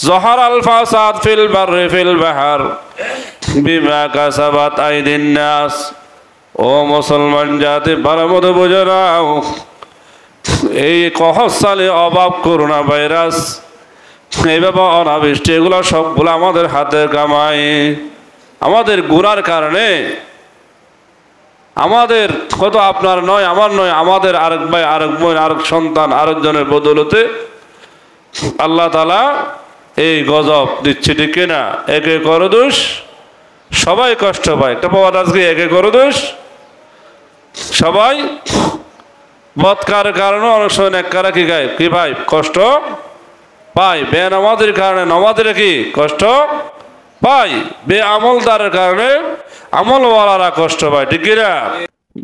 যহারাল ফাসাদ feel বাররি feel বাহর বিমা কাসাবাত আইদিন নাস। ও মুসলমান জাতি ভালো মতো বুঝে নাও, এই কহসালে অভাব, করোনা ভাইরাস, এইভাবে অনাবৃষ্টি, এগুলো সবগুলো আমাদের হাতের কামাই। আমাদের গুনার কারণে, আমাদের কত আপনার নয়, আমার নয়, আমাদের আরেক ভাই, আরেক বোন, আরেক সন্তান, আরেকজনের বদৌলতে আল্লাহ তাআলা এই গজব দিচ্ছে, ঠিক না? একে করো দোষ, সবাই কষ্ট পায়। একটা পাওয়ার আজকে একে করো দোষ, সবাই বৎকার কারণে অনেক সময় নেককারা কি গায়, কি ভাই কষ্ট পায়। বেনামাজির কারণে নামাজিরা কি কষ্ট পায়, বেআমলদারের কারণে আমলওয়ালারা কষ্ট পায়, ঠিক না?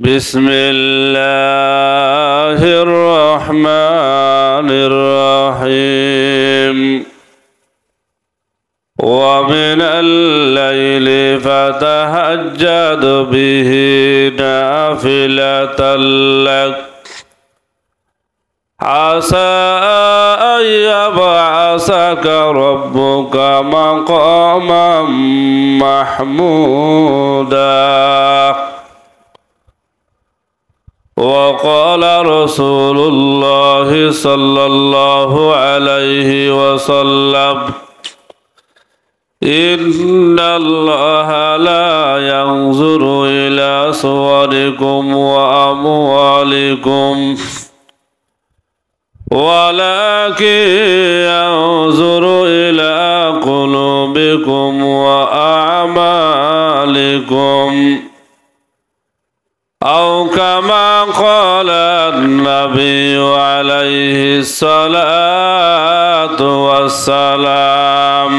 বিসমিল্লাহির রহমানির রহিম। ومن الليل فتهجد به نافلة لك عسى أن يبعثك ربك مقاما محمودا. وقال رسول الله صلى الله عليه وسلم إن الله لا ينظر إلى صوركم وأموالكم ولكن ينظر إلى قلوبكم وأعمالكم أو كما قال النبي عليه الصلاة والسلام.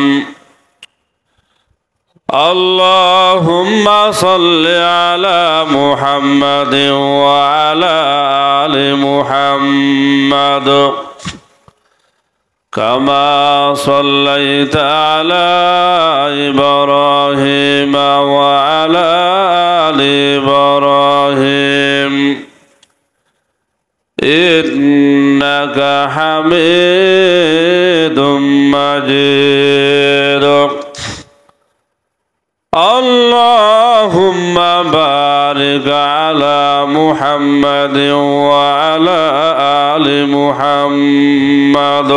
اللهم صل على محمد وعلى آل محمد كما صليت على إبراهيم وعلى آل إبراهيم إنك حميد مجيد. اللهم بارك على محمد وعلى آل محمد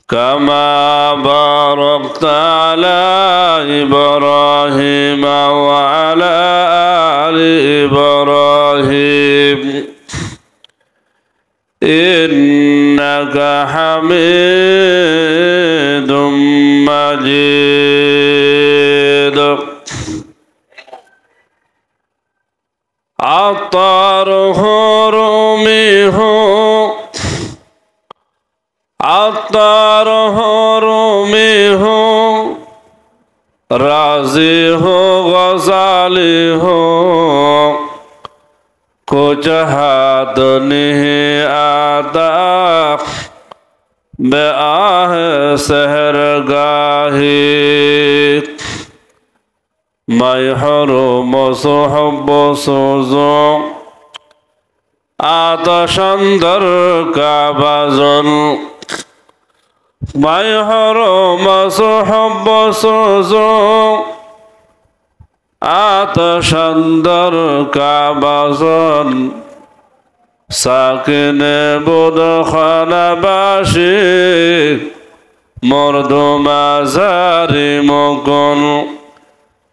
كما باركت على إبراهيم وعلى آل إبراهيم إنك حميد مجيد. عطار حرمه عطار حرمه राज़ी हो गज़ाली हो कुछ हाथ नहीं आता बेआह सहरगाही मैं हरुम सुहब सोज़ो आतशंदर का बाज़न मैं हरुम सुहब सोज़ो आतशंदर का बाज़न साकिने बुदखाना बाशी मर्दुमाज़ारी मुकुन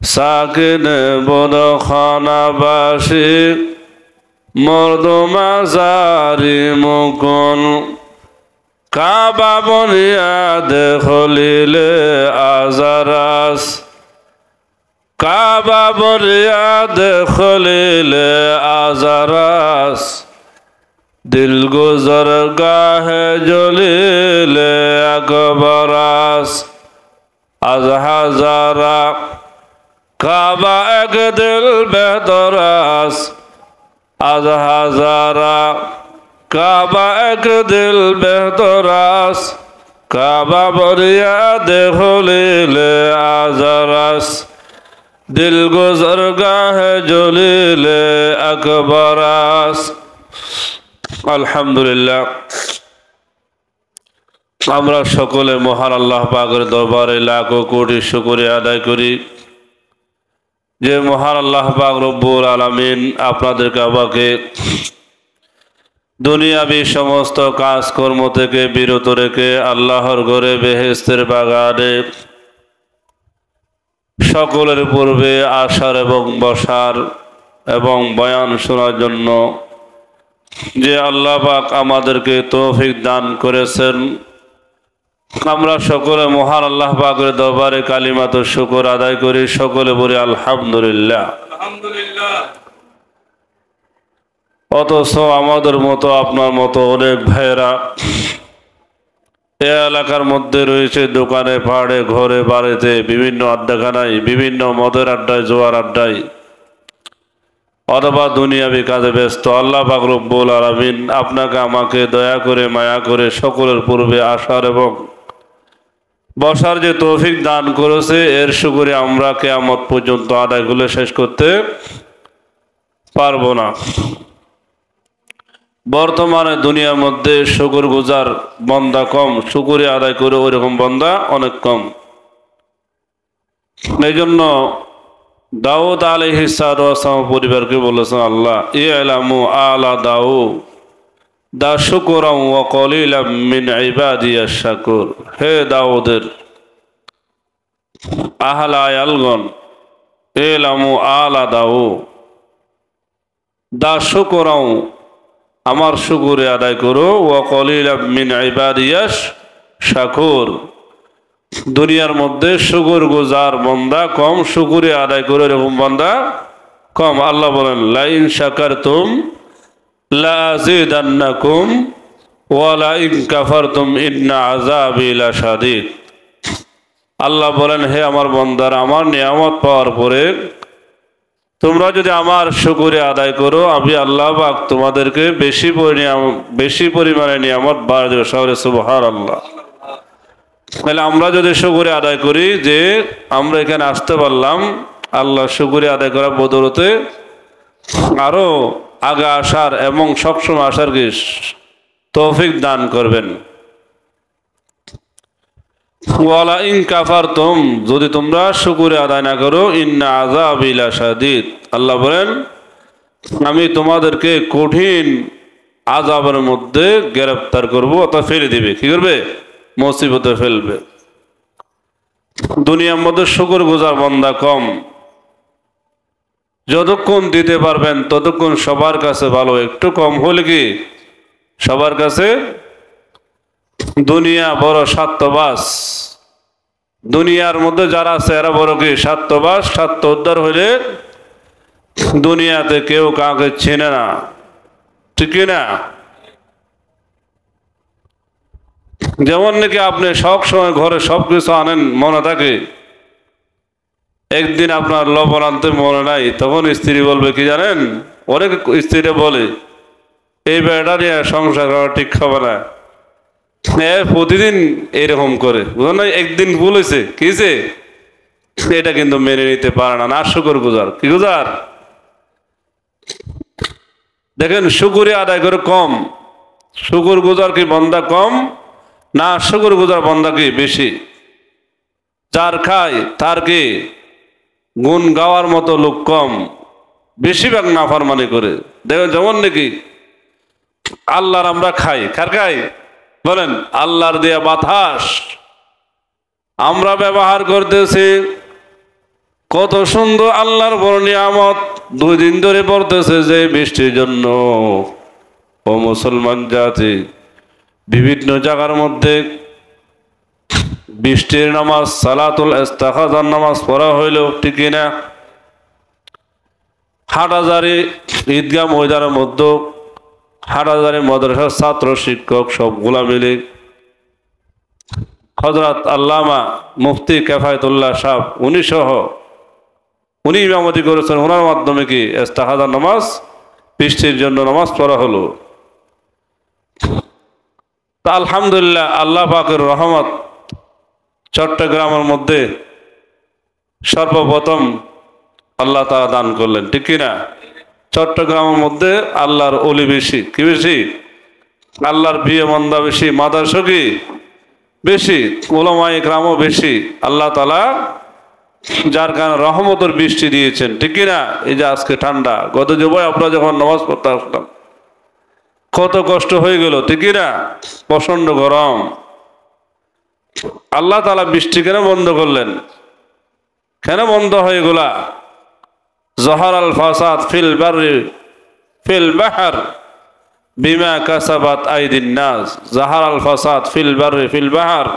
साकिने बुदखाना बाशी मर्दुमाज़ारी मुकुन काबा बुनियाद खलीले आज़रास काबा बुनियाद खलीले आज़रास दिल गुज़र गाहे जलीले अकबरास आज हज़ारा काबा एक दिल बेहतरास आज हज़ारा काबा एक दिल बेहतरास काबा बुनियाद खलीले आज़रास दिल गुज़र गाहे जलीले अकबरास। अल्हम्दुलिल्लाह আমরা সকলে মহান আল্লাহ পাকের দরবারে লাখো কোটি শুকরিয়া আদায় করি যে মহান আল্লাহ পাক রব্বুল আলামিন আপনাদেরকে আমাকে দুনিয়াবি সমস্ত কাজকর্ম থেকে বিরত রেখে আল্লাহর ঘরে বেহেশতের বাগানে সকলের পূর্বে আসার এবং বসার এবং বয়ান শোনার জন্য যে আল্লাহ পাক আমাদেরকে তৌফিক দান করেছেন, আমরা সকলে মহান আল্লাহ পাকের দরবারে কালিমাত শুকর আদায় করি। সকলে বলি আলহামদুলিল্লাহ। অথচ আমাদের মতো আপনার মতো অনেক ভাইয়েরা এ এলাকার মধ্যে রয়েছে, দোকানে পাহাড়ে ঘরে বাড়িতে বিভিন্ন আড্ডাখানায়, বিভিন্ন মদের আড্ডায়, জোয়ার আড্ডায় অথবা দুনিয়াবি কাজে ব্যস্ত। আল্লাহ পাক রব্বুল আলামিন আপনাকে আমাকে দয়া করে মায়া করে সকলের পূর্বে আসার এবং বসার যে তৌফিক দান করেছে, এর শুকরিয়া আমরা কিয়ামত পর্যন্ত আদায়গুলো শেষ করতে পারবো না। বর্তমানে দুনিয়ার মধ্যে শুকর গুজার বান্দা কম, শুকরিয়া আদায় করে ওইরকম বান্দা অনেক কম। এই জন্য দাউদ আলাইহিস সালাম পরিবারকে বলেছেন আল্লাহ ইলামু আলা দাউদ দা শুকরাম ওয়া কলিলাম মিন ইবাদিয়াশ শাকুর। হে দাউদের আহলা আয়ালগণ, ইলামু আলা দাউদ দা শুকরাম, আমার শুকরিয়া আদায় করো, ওয়া কলিলাম মিন ইবাদিয়াশ শাকুর। দুনিয়ার মধ্যে শুকর গুজার বান্দা কম, শুকরিয়া আদায় করে এরকম বান্দা কম। আল্লাহ বলেন লাইন শাকারতুম লাযিদান্নাকুম ওয়া লাইন কাফারতুম ইন্না আযাবি লাশাদীদ। আল্লাহ বলেন হে আমার বান্দারা, আমার নিয়ামত পাওয়ার পরে তোমরা যদি আমার শুকরিয়া আদায় করো, আমি আল্লাহ পাক তোমাদেরকে বেশি পরিমাণে নিয়ামত বাড়িয়ে দেব। সবাই সুবহানাল্লাহ। তাহলে আমরা যদি শুকরিয়া আদায় করি যে আমরা এখানে আসতে পারলাম, আল্লাহ শুকরিয়া আদায় করার বদৌলতে আরো আগে আসার এবং সবসময় আসার কি তৌফিক দান করবেন। ওয়ালা ইন কাফারতুম, যদি তোমরা শুকরিয়া আদায় না করো, ইন্না আযাবি লাশাদীদ, আল্লাহ বলেন আমি তোমাদেরকে কঠিন আযাবের মধ্যে গ্রেফতার করব অথবা ফেলে দিবে। কি করবে? মুসিবতে ফেলবে। দুনিয়ার মধ্যে শুকর গুজার বান্দা কম। যতক্ষণ দিতে পারবেন ততক্ষণ সবার কাছে ভালো, একটু কম হলে কি সবার কাছে দুনিয়া বড় স্বার্থবাস। দুনিয়ার মধ্যে যারা আছে এরা বড় কি স্বার্থবাস। স্বার্থ উদ্ধার হইলে দুনিয়াতে কেউ কাউকে চেনে না, ঠিক না? যেমন নাকি আপনি সব সময় ঘরে সবকিছু আনেন, মনে থাকে, একদিন আপনার লবণ আনতে মনে নাই, তখন স্ত্রী বলবে কি জানেন, অনেক স্ত্রীরা বলে এই বেড়া নিয়ে সংসার করা ঠিক হবে না, প্রতিদিন এইরকম করে, বুঝলেন না? একদিন ভুল হয়েছে কিছে, এটা কিন্তু মেনে নিতে পারে না। না শুকর গুজার, কি গুজার দেখেন, শুকরিয়া আদায় করে কম। শুকর গুজার কি বান্দা কম, না শুকর গুজার বান্দা কি বেশি? যার খায় তার কি গুণ গাওয়ার মতো লোক কম, বেশিরভাগ নাফরমানি করে। দেখেন যেমন নাকি আল্লাহর আমরা খাই, কার খাই বলেন? আল্লাহর দেয়া বাতাস আমরা ব্যবহার করতেছি, কত সুন্দর আল্লাহর বড় নিয়ামত। 2 দিন ধরে পড়তেছে যে বৃষ্টির জন্য ও মুসলমান জাতি বিভিন্ন জায়গার মধ্যে বৃষ্টির নামাজ, সালাতুল ইস্তিখাজার নামাজ পড়া হইল, ঠিক না? হাটহাজারী ঈদগাহ ময়দানের মধ্যে হাটহাজারী মাদ্রাসার ছাত্র শিক্ষক সবগুলা মিলে হযরত আল্লামা মুফতি কিফায়াতুল্লাহ সাহেব উনি ইমামতি করেছেন। ওনার মাধ্যমে কি ইস্তিখাজার নামাজ, বৃষ্টির জন্য নামাজ পড়া হলো। তা আলহামদুলিল্লাহ, আল্লাহ পাকের রহমত, চট্টগ্রামের মধ্যে সর্বপ্রথম আল্লাহ তাআলা দান করলেন, ঠিক কিনা? চট্টগ্রামের মধ্যে আল্লাহর ওলি বেশি, কি বেশি? আল্লাহর বিয়ে মন্দা বেশি, মাদ্রাসা কি বেশি, উলামায়ে ইকরামও বেশি। আল্লাহ তাআলা যার কারণে রহমতের বৃষ্টি দিয়েছেন, ঠিক কিনা? এই যে আজকে ঠান্ডা, গত জুমায় আপনারা যখন নামাজ পড়তে আসলাম কত কষ্ট হয়ে গেল, ঠিক কিনা? প্রচন্ড গরম। আল্লাহ তাআলা বৃষ্টি কেন বন্ধ করলেন? কেন বন্ধ হয়ে গেল? জহারাল ফাসাদ ফিল বাররি ফিল বাহর বিমা কাসাবাত আইদিন নাস। জাহারাল ফাসাদ ফিল বাররি ফিল বাহর,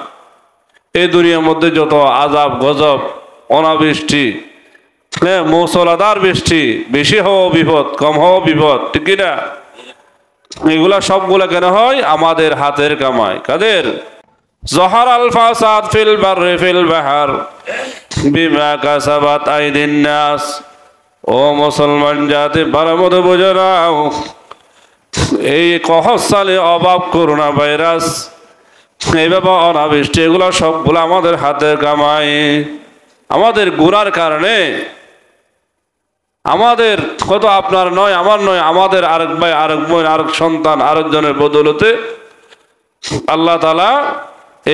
এই দুনিয়ার মধ্যে যত আযাব গজব, অনাবৃষ্টি, মৌসলাধার বৃষ্টি, বেশি হওয়া বিপদ, কম হওয়া বিপদ, ঠিক কিনা? এগুলা সবগুলা কেন হয়? আমাদের হাতের কামাই। কাদের? জহারাল ফাসাদ ফিল বাররি ফিল বাহর বিমা কাসাবাত আইদিন নাস। ও মুসলমান জাতি, ভালো মতো বুঝে নাও, এই কহসালে অভাব, করোনা ভাইরাস, এইভাবে অনাবৃষ্টি, এগুলো সবগুলো আমাদের হাতের কামাই। আমাদের গুনার কারণে, আমাদের কত আপনার নয়, আমার নয়, আমাদের আরেক ভাই, আরেক বোন, আরেক সন্তান, আরেকজনের বদৌলতে আল্লাহ তাআলা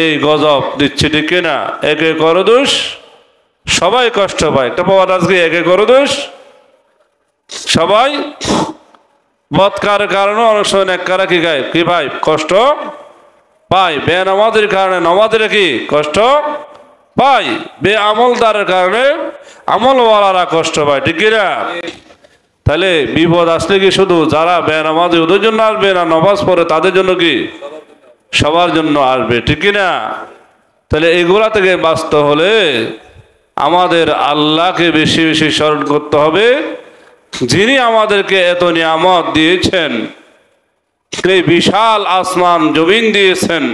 এই গজব দিচ্ছে, ঠিক কিনা? একে করো দোষ, সবাই কষ্ট পায়। একটা পাওয়ার আজকে একে করো দোষ, সবাই বৎকার কারণে অনেক সময় নেককারা কি গায়, কি ভাই, কষ্ট পায়। বেনামাজের কারণে নামাজেরা কি কষ্ট পায়, বে আমলদারের কারণে আমলওয়ালারা কষ্ট পায়, ঠিক কিনা? তাহলে বিপদ আসলে কি শুধু যারা বেনামাজি ওদের জন্য আসবে, না নামাজ পড়ে তাদের জন্য কি সবার জন্য আসবে, ঠিক কিনা? তাহলে এগুলা থেকে বাঁচতে হলে আমাদের আল্লাহকে বেশি বেশি স্মরণ করতে হবে, যিনি আমাদেরকে এত নিয়ামত দিয়েছেন, এই বিশাল আসমান জমিন দিয়েছেন,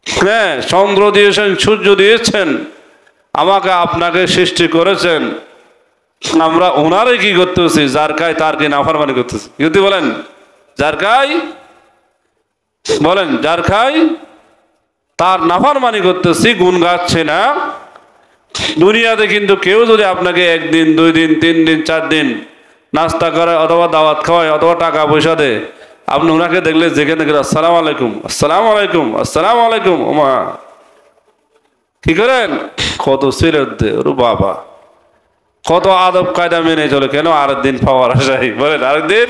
হ্যাঁ, চন্দ্র দিয়েছেন, সূর্য দিয়েছেন, আমাকে আপনাকে সৃষ্টি করেছেন। আমরা ওনারে কি করতেছি? যার খায় তার কি নাফরমানি করতেছি? যদি বলেন যার খায়, বলেন যার খায় তার নাফরমানি করতেছি, গুণ গাচ্ছে না। দুনিয়াতে কিন্তু কেউ যদি আপনাকে একদিন, 2 দিন, 3 দিন, 4 দিন নাস্তা করে অথবা দাওয়াত খাওয়ায় অথবা টাকা পয়সা দেয়, আপনি ওনাকে দেখলে যেখানে গেলে আসসালামু আলাইকুম, আসসালামু আলাইকুম, আসসালামু আলাইকুম, ওমা কি করেন? কত সিরত দে, ওরে বাবা, কত আদব কায়দা মেনে চলে। কেন? আরেকদিন পাওয়ার আশাই, বলেন আরেকদিন,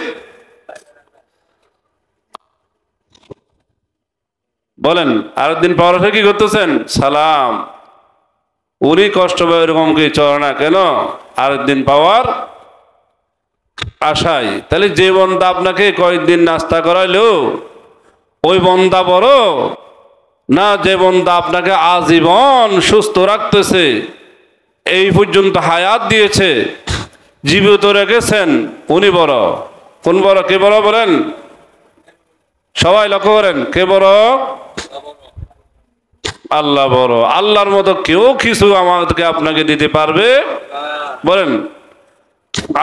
বলেন আরেকদিন পাওয়ার আশায় কি করতেছেন? সালাম। উনি কষ্ট পায় এরকম কি চলে না কেন? আরেকদিন পাওয়ার আশায়। তাহলে যে বন্দা আপনাকে কয়েকদিন নাস্তা করাইলো ওই বন্দা বড় না যে বন্দা আপনাকে আজীবন সুস্থ রাখতেছে, এই পর্যন্ত হায়াত দিয়েছে, জীবিত রেখেছেন, উনি বড়? কোন বড়? কে বড় বলেন? সবাই লক্ষ্য করেন, কে বড়? আল্লাহ বড়। আল্লাহর মতো কেউ কিছু আমাদেরকে আপনাকে দিতে পারবে? বলেন।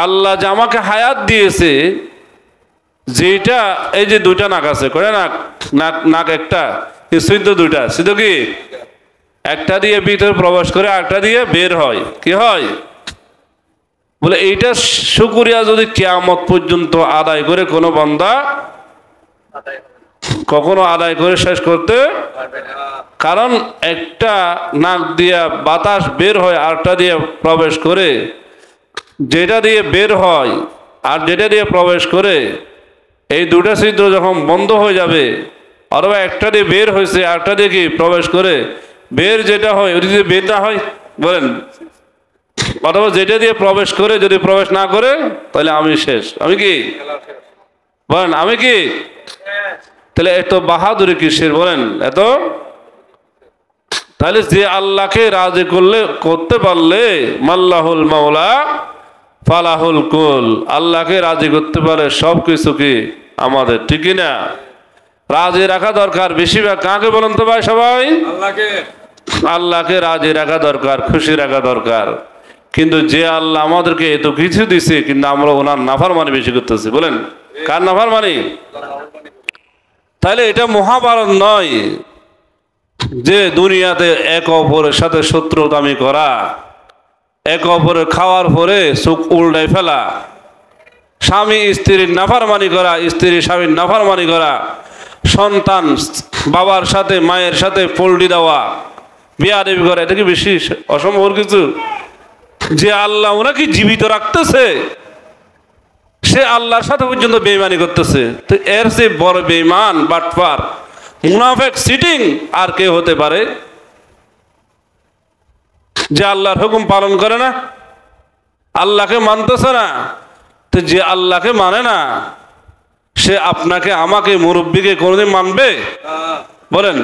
আল্লাহ যে আমাকে হায়াত দিয়েছে, যেটা এই যে 2টা নাক আছে, করে নাক, নাক নাক একটা, সিদ্ধ 2টা, সিদ্ধ কি একটা দিয়ে ভিতরে প্রবেশ করে আরেকটা দিয়ে বের হয়, কি হয়? বলে এইটা শুকরিয়া যদি কিয়ামত পর্যন্ত আদায় করে কোনো বান্দা কখনো আদায় করে শেষ করতে, কারণ একটা নাক দিয়ে বাতাস বের হয়, আরেকটা দিয়ে প্রবেশ করে, যেটা দিয়ে বের হয় আর যেটা দিয়ে প্রবেশ করে, এই 2টা ছিদ্র যখন বন্ধ হয়ে যাবে, অথবা একটা দিয়ে বের হয়েছে আরেকটা দিয়ে কি প্রবেশ করে, বের যেটা হয় ওই যদি বের না হয়, বলেন, অথবা যেটা দিয়ে প্রবেশ করে যদি প্রবেশ না করে, তাহলে আমি শেষ। আমি কি বলেন? আমি কি? তাহলে এত বাহাদুরি কিসের বলেন? এত, তাহলে যে আল্লাহকে রাজি করতে পারলে, মাল্লাহুল মাওলা ফালাহুল কুল, আল্লাহকে রাজি করতে পারে সবকিছু কি আমাদের, ঠিক না? রাজি রাখা দরকার। বেশিরভাগ কাকে বলেন তো ভাই? সবাই আল্লাহকে। আল্লাহকে রাজি রাখা দরকার, খুশি রাখা দরকার। কিন্তু যে আল্লাহ আমাদেরকে এত কিছু দিছে, কিন্তু আমরা ওনার নাফরমানি বেশি করতেছি। বলেন কার নাফরমানি? তাহলে এটা মহাভারত নয় যে দুনিয়াতে এক অপরের সাথে শত্রুতামি করা, এক অপরের খাওয়ার পরে চোখ উল্টাই ফেলা, স্বামী স্ত্রীর নাফরমানি করা, স্ত্রী স্বামীর নাফরমানি করা, সন্তান বাবার সাথে মায়ের সাথে পল্টি দেওয়া, বিয়াদবি করা, এটা কি বেশি অসম্ভব কিছু? যে আল্লাহ ওনাকে জীবিত রাখতেছে, সে আল্লাহর সাথে পর্যন্ত বেঈমানি করতেছে, তো এর যে বড় বেঈমান, বাটপার, মুনাফিক, সিটিং আর কে হতে পারে? যে আল্লাহর হুকুম পালন করে না, আল্লাহকে মানতেছে না। তো যে আল্লাহকে মানে না, সে আপনাকে আমাকে মুরব্বীকে কোনোদিন মানবে? বলেন।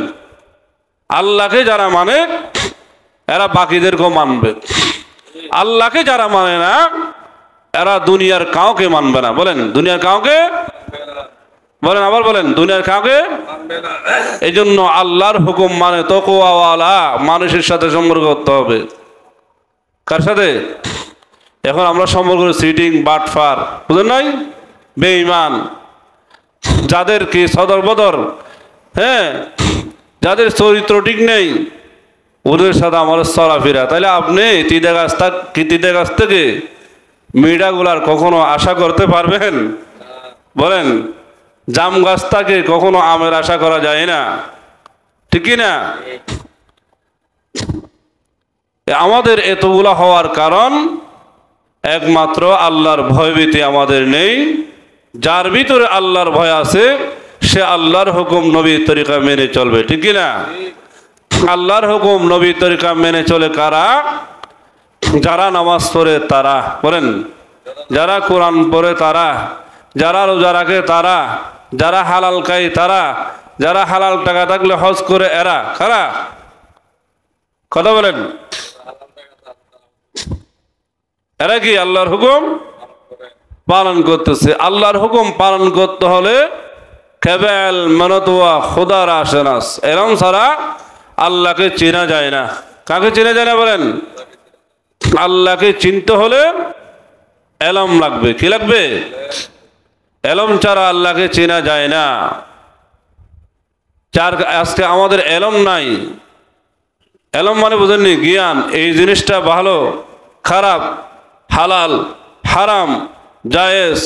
আল্লাহকে যারা মানে এরা বাকিদেরকেও মানবে, আল্লাহকে যারা মানে না এরা দুনিয়ার কাউকে মানবে না। বলেন, দুনিয়ার কাউকে, বলেন আবার বলেন, দুনিয়ার কাউকে। এই জন্য আল্লাহর হুকুম মানে তাকওয়াওয়ালা মানুষের সাথে সম্পর্ক করতে হবে। কার সাথে? এখন আমরা সম্পর্ক করি সিটিং, বাটফার, বুঝলেন নাই, বেঈমান, যাদেরকে সদর বদর, হ্যাঁ, যাদের চরিত্র ঠিক নেই, ওদের সাথে আমার চলাফেরা। তাহলে আপনি তিতে গাছ থেকে মিঠাগুলার কখনো আশা করতে পারবেন? বলেন। জাম গাছ থেকে কখনো আমের আশা করা যায় না, ঠিক না? আমাদের এতগুলা হওয়ার কারণ একমাত্র আল্লাহর ভয়ভীতি আমাদের নেই। যার ভিতরে আল্লাহর ভয় আছে সে আল্লাহর হুকুম নবীর তরিকা মেনে চলবে, ঠিক না? আল্লাহর হুকুম নবীর তরিকা মেনে চলে কারা? যারা নামাজ পড়ে তারা, বলেন, যারা কোরআন পড়ে তারা, যারা রোজা রাখে তারা, যারা হালাল খায় তারা, যারা হালাল টাকা থাকলে হজ করে এরা কারা? কথা বলেন। এরা কি আল্লাহর হুকুম পালন করতেছে? আল্লাহর হুকুম পালন করতে হলে কেবল মানতওয়া খোদার আশনাস, এরম ছাড়া আল্লাহকে চেনা যায় না। কাকে চেনা যায় না? বলেন। আল্লাহকে চিনতে হলে এলম লাগবে। কি লাগবে? এলম ছাড়া আল্লাহকে চেনা যায় না। আজকে আমাদের এলম নাই। এলম মানে বুঝেননি? জ্ঞান। এই জিনিসটা ভালো খারাপ, হালাল হারাম, জায়েজ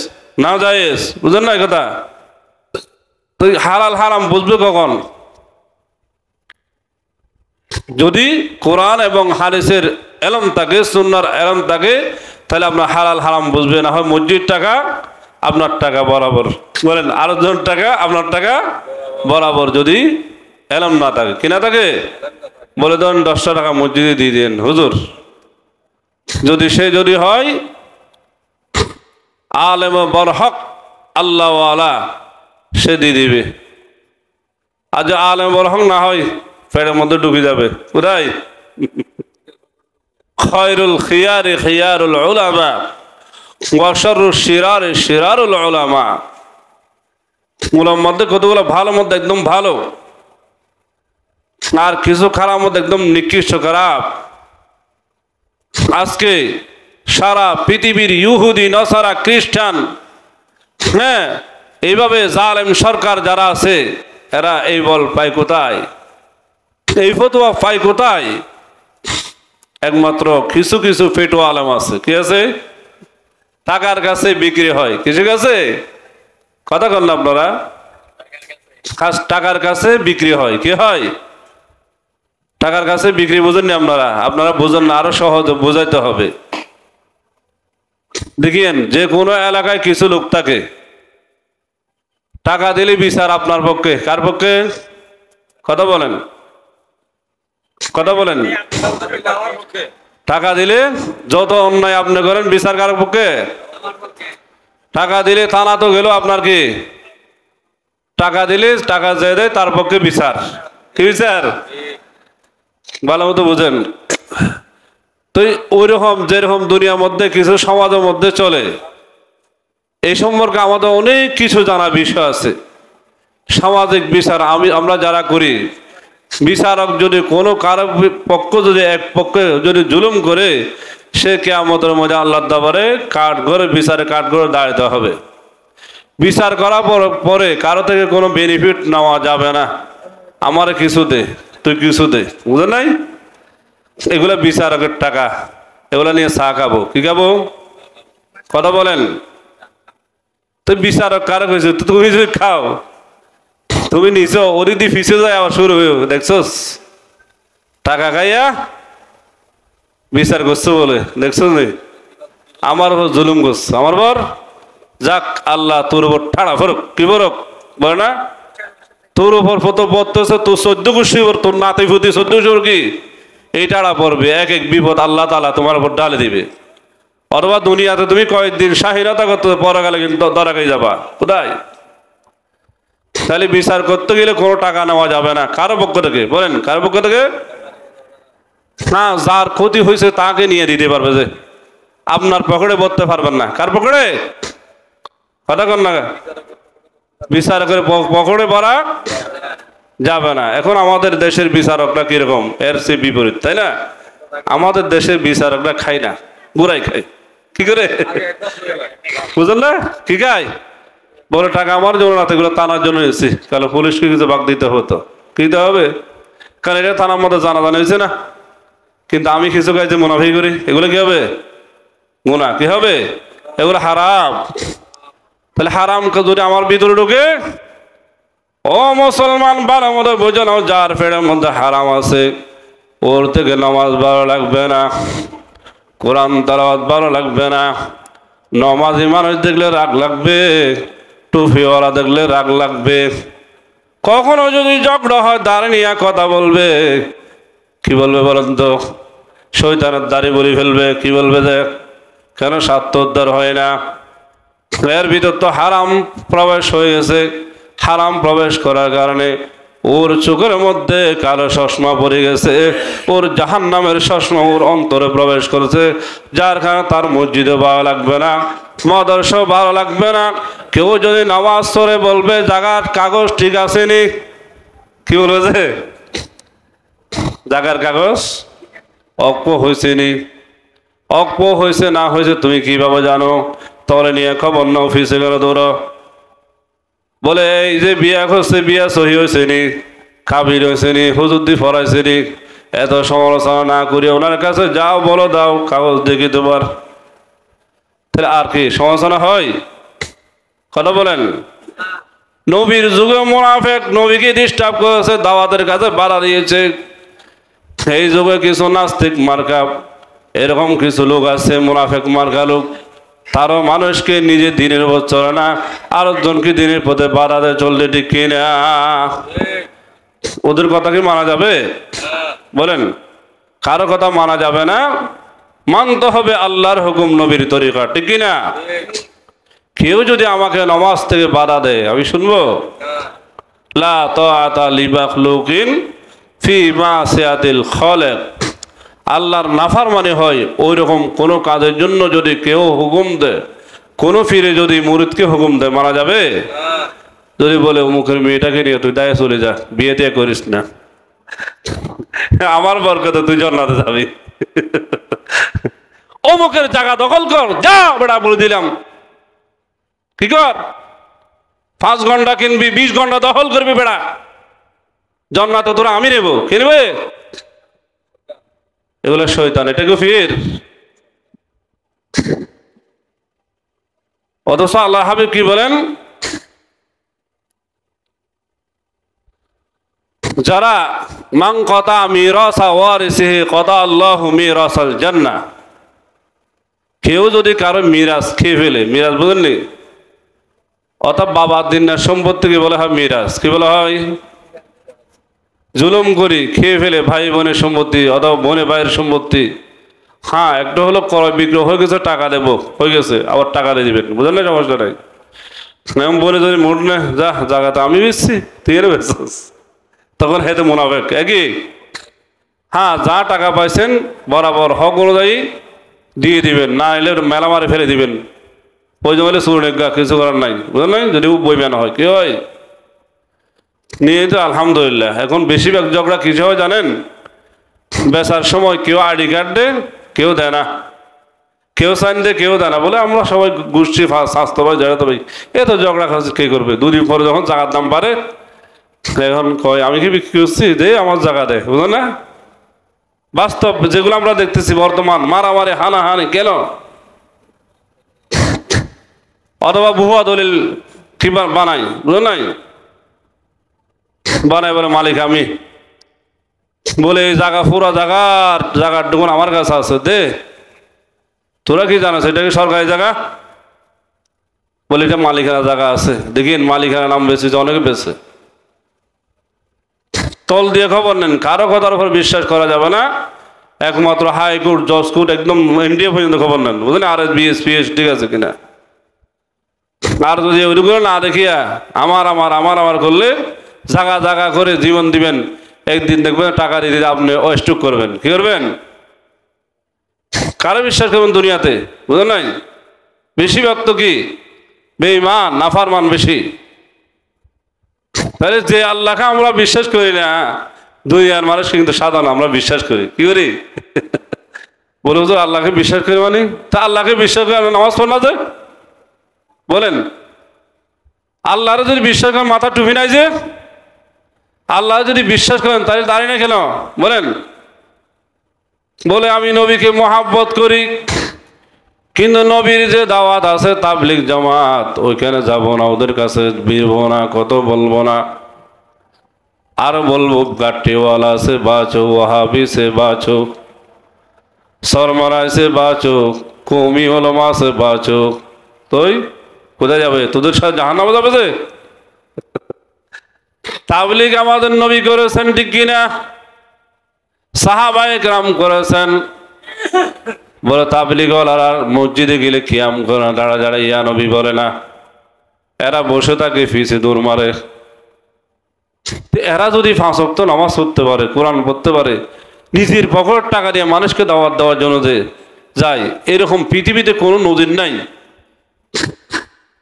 না জায়েজ, বুঝেন না কথা? তো হালাল হারাম বুঝবে কখন? যদি কোরআন এবং হাদিসের এলম থাকে, সুন্নাহর এলম থাকে, তাহলে আপনার হালাল হারাম বুঝবে। না হয় মসজিদ টাকা আপনার টাকা বরাবর, বলেন, আরেকজন টাকা আপনার টাকা বরাবর, যদি এলম না থাকে। কি না থাকে? বলে দেন 10টা টাকা মসজিদে দিয়ে দেন হুজুর, যদি হয় আলেম বরহক আল্লাহওয়ালা, সে দিয়ে দিবে। আর যে আলেম বরহক না হয় পেটের মধ্যে ঢুকে যাবে। কোথায়? খায়রুল খিয়ারি খিয়ারুল উলামা ওয়া শাররুশ শিরারি শিরারুল উলামা। উলামার মধ্যে কতগুলো ভালো, মধ্যে একদম ভালো, আর কিছু খারাপ মধ্যে একদম নিকৃষ্ট খারাপ। আজকে সারা পৃথিবীর ইহুদি, নসারা, খ্রিস্টান, হ্যাঁ, এইভাবে জালেম সরকার যারা আছে, এরা এই বল পায় কোথায়? এই ফতোয়া পায় কোথায়? একমাত্র কিছু কিছু ফেটুয়া আলেম আছে। কি আছে? টাকার কাছে বিক্রি হয়। কিছু কাছে, কথা কন না আপনারা, টাকার কাছে বিক্রি হয়। কি হয়? টাকার কাছে বিক্রি। বুঝেননি আপনারা? আপনারা বুঝেন না, আরো সহজ বোঝাইতে হবে। দেখিয়েন, যে কোনো এলাকায় কিছু লোক থাকে, টাকা দিলে বিচার আপনার পক্ষে। কার পক্ষে? কথা বলেন, কথা বলেন। টাকা দিলে যত অন্যায় আপনি করেন বিচার কার পক্ষে? টাকা দিলে থানা তো গেল আপনার, কি টাকা দিলে টাকা যে দেয় তার পক্ষে বিচার। কি বিচার? ভালো মতো বুঝেন। তো ওই রকম যেরকম দুনিয়ার মধ্যে কিছু সমাজের মধ্যে চলে, এই সম্পর্কে আমাদের অনেক কিছু জানা বিষয় আছে। সামাজিক বিচার আমরা যারা করি, বিচারক যদি কোনো কারো পক্ষ যদি এক পক্ষে যদি জুলুম করে, সে কিয়ামতের মধ্যে আল্লাহর দরবারে কাঠগড়ে বিচারে কাঠগড়ে দাঁড়াতে হবে। বিচার করার পরে কারো থেকে কোনো বেনিফিট নেওয়া যাবে না। আমার কিছু দে, তুই কিছু দে, বুঝলেন নাই? এগুলা বিচারকের টাকা, এগুলা নিয়ে চা খাবো। কি খাবো? কথা বলেন। তো বিচারক কারো হয়েছে, তুমি যদি খাও তুমি নিছো ওরি দি ফিসে যায় আবার শুরু হয়ে দেখছোস টাকা খাইয়া বিচার করছো বলে দেখছো নি আমার উপর জুলুম করছো আমার পর যাক আল্লাহ তোর উপর ঠাড়া ফরক কি ফরক বলে না তোর উপর ফটো পড়তেছে তোর 14 গোষ্ঠী তোর নাতি ফুতি 14 কি এই টাড়া পড়বে এক এক বিপদ আল্লাহ তাআলা তোমার উপর ডালে দিবে অথবা দুনিয়াতে তুমি কয়েকদিন স্বাধীনতা করতে পরকালে কিন্তু ধরা খেয়ে যাবা কোথায় তাহলে বিচার করতে গেলে কোনো টাকা নেওয়া যাবে না কারো পক্ষ থেকে বলেন কারো পক্ষ থেকে না যার ক্ষতি হয়েছে তাকে নিয়ে দিতে পারবে যে আপনার পকেটে বলতে পারবেন না কার পকেটে কথা কর না বিচার করে পকেটে ভরা যাবে না এখন আমাদের দেশের বিচারকরা কিরকম এর চেয়ে বিপরীত তাই না আমাদের দেশের বিচারকরা খায় না গুড়াই খায় কি করে বুঝলেন না কি খায় বলে টাকা আমার জন্য না এগুলো থানার জন্য এসেছি কারণ পুলিশকে কিছু বাগ দিতে হতো কি দিতে হবে কারণ এটা থানার মধ্যে জানাজানি হয়েছে না কিন্তু আমি কিছু কাজে মুনাফি করি এগুলো কি হবে গুনাহ কি হবে এগুলো হারাম তাহলে হারাম যদি আমার ভিতরে ঢুকে ও মুসলমান ভালো মতো বোঝো না যার পেটের মধ্যে হারাম আছে ওর থেকে নামাজ ভালো লাগবে না কোরআন তেলাওয়াত ভালো লাগবে না নমাজি মানুষ দেখলে রাগ লাগবে টুপিওয়ালা দেখলে রাগ লাগবে কখনো যদি ঝগড়া হয় দাঁড়ে নিয়ে কথা বলবে কি বলবে বলেন তো শয়তানের দাড়ি বলি ফেলবে কি বলবে যে কেন স্বার্থ উদ্ধার হয় না এর ভিতর তো হারাম প্রবেশ হয়ে গেছে হারাম প্রবেশ করার কারণে ওর চোখের মধ্যে কালো চশমা পড়ে গেছে ওর জাহান্নামের চশমা ওর অন্তরে প্রবেশ করেছে যার কারণে তার মসজিদে ভালো লাগবে না মাদ্রাসা ভালো লাগবে না কেউ যদি নামাজ পড়ে বলবে জায়গার কাগজ ঠিক আছে নি কি বলবে যে জায়গার কাগজ অক্ষ হয়েছে নি অক্ষ হয়েছে না হয়েছে তুমি কিভাবে জানো তাহলে নিয়ে খবর না অফিসে গেলে দৌড়ো বলে এই যে বিয়া করছে বিয়া সহি হয়েছে নি কাবির হয়েছে নি হুজুদ্দি ফরাইছে নি এত সমালোচনা না করি ওনার কাছে যাও বলো দাও কাগজ দেখি তোমার তাহলে আর কি সমালোচনা হয় কথা বলেন নবীর যুগে মুনাফিক নবীকে ডিস্টার্ব করেছে দাওয়াতের কাছে বাধা দিয়েছে এই যুগে কিছু নাস্তিক মার্কা এরকম কিছু লোক আছে মুনাফিক মার্কা লোক তারও মানুষকে নিজে দিনের উপর চলে না আরেকজনকে দিনের পথে বাধা দেয় চলতে ঠিক কিনা ওদের কথা কি মানা যাবে বলেন কারো কথা মানা যাবে না মানতে হবে আল্লাহর হুকুম নবীর তরিকা ঠিক কিনা কেউ যদি আমাকে নামাজ থেকে বাধা দেয় আমি শুনবো লা তাআতা লিমাখলুকিন ফি মাসিয়াতিল খালিক আল্লাহর নাফরমানি হয় ওই রকম কোনো কাজের জন্য যদি কেউ হুকুম দেয় কোনো ফিরে যদি মুরিদকে হুকুম দেয় মানা যাবে যদি বলে অমুকের মেয়েটাকে নিয়ে তুই দায়ে চলে যা বিয়ে দিয়ে করিস না আমার বরকতে তুই জান্নাতে যাবি অমুকের জায়গা দখল কর যা বেটা বলে দিলাম কি কর 5 ঘন্টা কিনবি 20 ঘন্টা দখল করবি বেটা জান্নাতে তোরা আমি নেব কিনবে এগুলো শয়তান এটা গফির অথচ আল্লাহ হাবিব কি বলেন যারা মান কাতা মিরাসা ওয়ারিসিহি কাতা আল্লাহু মিরাসাল জান্নাহ কেউ যদি কারো মিরাস খেয়ে ফেলে মিরাস বুঝলেন অর্থাৎ বাবার দিনের সম্পত্তিকে বলা হয় মিরাস কি বলা হয় জুলুম করি খেয়ে ফেলে ভাই বোনের সম্পত্তি অথবা বোনে ভাইয়ের সম্পত্তি হ্যাঁ একটা হলো ক্রয় বিক্রয় হয়ে গেছে টাকা দেবো হয়ে গেছে আবার টাকা দিয়ে দিবেন বুঝলেন না সমস্যা নাই এমন বলে যদি মোট না যা জায়গাতে আমি বেচছি তুই এর বেচছিস তখন হেতে মুনাফিক একই হ্যাঁ যা টাকা পাইছেন বরাবর হক অনুযায়ী দিয়ে দিবেন না এলে মেলা মারে ফেলে দিবেন ওই জন্য সুরনেগা কিছু করার নাই বুঝলেন যদি বইবেন হয় কি হয় নিয়ে তো আলহামদুলিল্লাহ এখন বেশিরভাগ ঝগড়া কিছু হয় জানেন বেচার সময় কেউ আইডি কার্ড দেয় কেউ দেয় না কেউ সাইন দেয় কেউ দেয় না বলে আমরা সবাই গোষ্ঠী স্বাস্থ্য ভাই জায়গাতে ভাই এ তো ঝগড়া খাচ্ছে কে করবে 2 দিন পরে যখন জায়গার দাম বাড়ে এখন কয় আমি কি বিক্রি করছি দে আমার জায়গা দেয় বুঝলো না বাস্তব যেগুলো আমরা দেখতেছি বর্তমান মারামারি হানাহানি কেন অথবা ভুয়া দলিল কি বানাই বুঝলো নাই বানায় বলে মালিক আমি, বলে এই জায়গা পুরো জায়গার ডুগুন আমার কাছে আছে, দে। তোরা কি জানো এটা কি সরকারি জায়গা? বলে এটা মালিকানা জায়গা আছে, দেখিন মালিকানা নাম বেশি, অনেকে বেছে। তল দিয়ে খবর নেন, কারো কথার উপর বিশ্বাস করা যাবে না, একমাত্র হাইকোর্ট, জজ কোর্ট, একদম এনডিএ পর্যন্ত খবর নেন, বুঝলেন? আর বিএস পিএস ঠিক আছে কিনা। আর যদি ওইগুলো না দেখিয়া আমার আমার আমার আমার করলে জাগা জাগা করে জীবন দিবেন, একদিন দেখবেন টাকা দিয়ে আপনি অস্টুক করবেন। কি করবেন? কারো বিশ্বাস করবেন দুনিয়াতে, বুঝলেন নাই? বেশিরভাগ তো কি বেঈমান নাফরমান বেশি। তাহলে যে আল্লাহকে আমরা বিশ্বাস করি না, দুনিয়ার মানুষ কিন্তু সাধারণ আমরা বিশ্বাস করি। কি করি? বলে হুজুর আল্লাহকে বিশ্বাস করি মানে? তা আল্লাহকে বিশ্বাস করে আমরা নামাজ পড় না যে? বলেন, আল্লাহরে যদি বিশ্বাস করেন মাথা টুপি নাই যে? আল্লাহ যদি বিশ্বাস করেন তাহলে দাঁড়িয়ে না কেন? বলেন। বলে আমি নবীকে মহাব্বত করি, কিন্তু নবীর যে দাওয়াত আছে তাবলিগ জামাত, ওইখানে যাব না, ওদের কাছে বিরবো না, কত বলবো না। আর বলবো গাট্টিওয়ালা সে বাঁচো, ওয়াহাবি সে বাঁচো, সরমারায় সে বাঁচো, কৌমি ওলামা সে বাঁচো। তুই কোথায় যাবে? তোদের সাথে জাহান্নামে যাবে যে? তাবলিগ আমাদের নবী করেছেন, ঠিক কিনা? সাহাবায়ে কেরাম করেছেন। বলে তাবলিগওয়ালারা মসজিদে গেলে কিয়াম করে না, দাঁড়া দাঁড়া ইয়া নবী বলে না, এরা বসে থাকে ফিসে দৌড় মারে। এরা যদি 5 ওয়াক্ত নামাজ পড়তে পারে, কোরআন পড়তে পারে, নিজের পকেট টাকা দিয়ে মানুষকে দাওয়াত দেওয়ার জন্য যে যায়, এরকম পৃথিবীতে কোনো নজির নাই।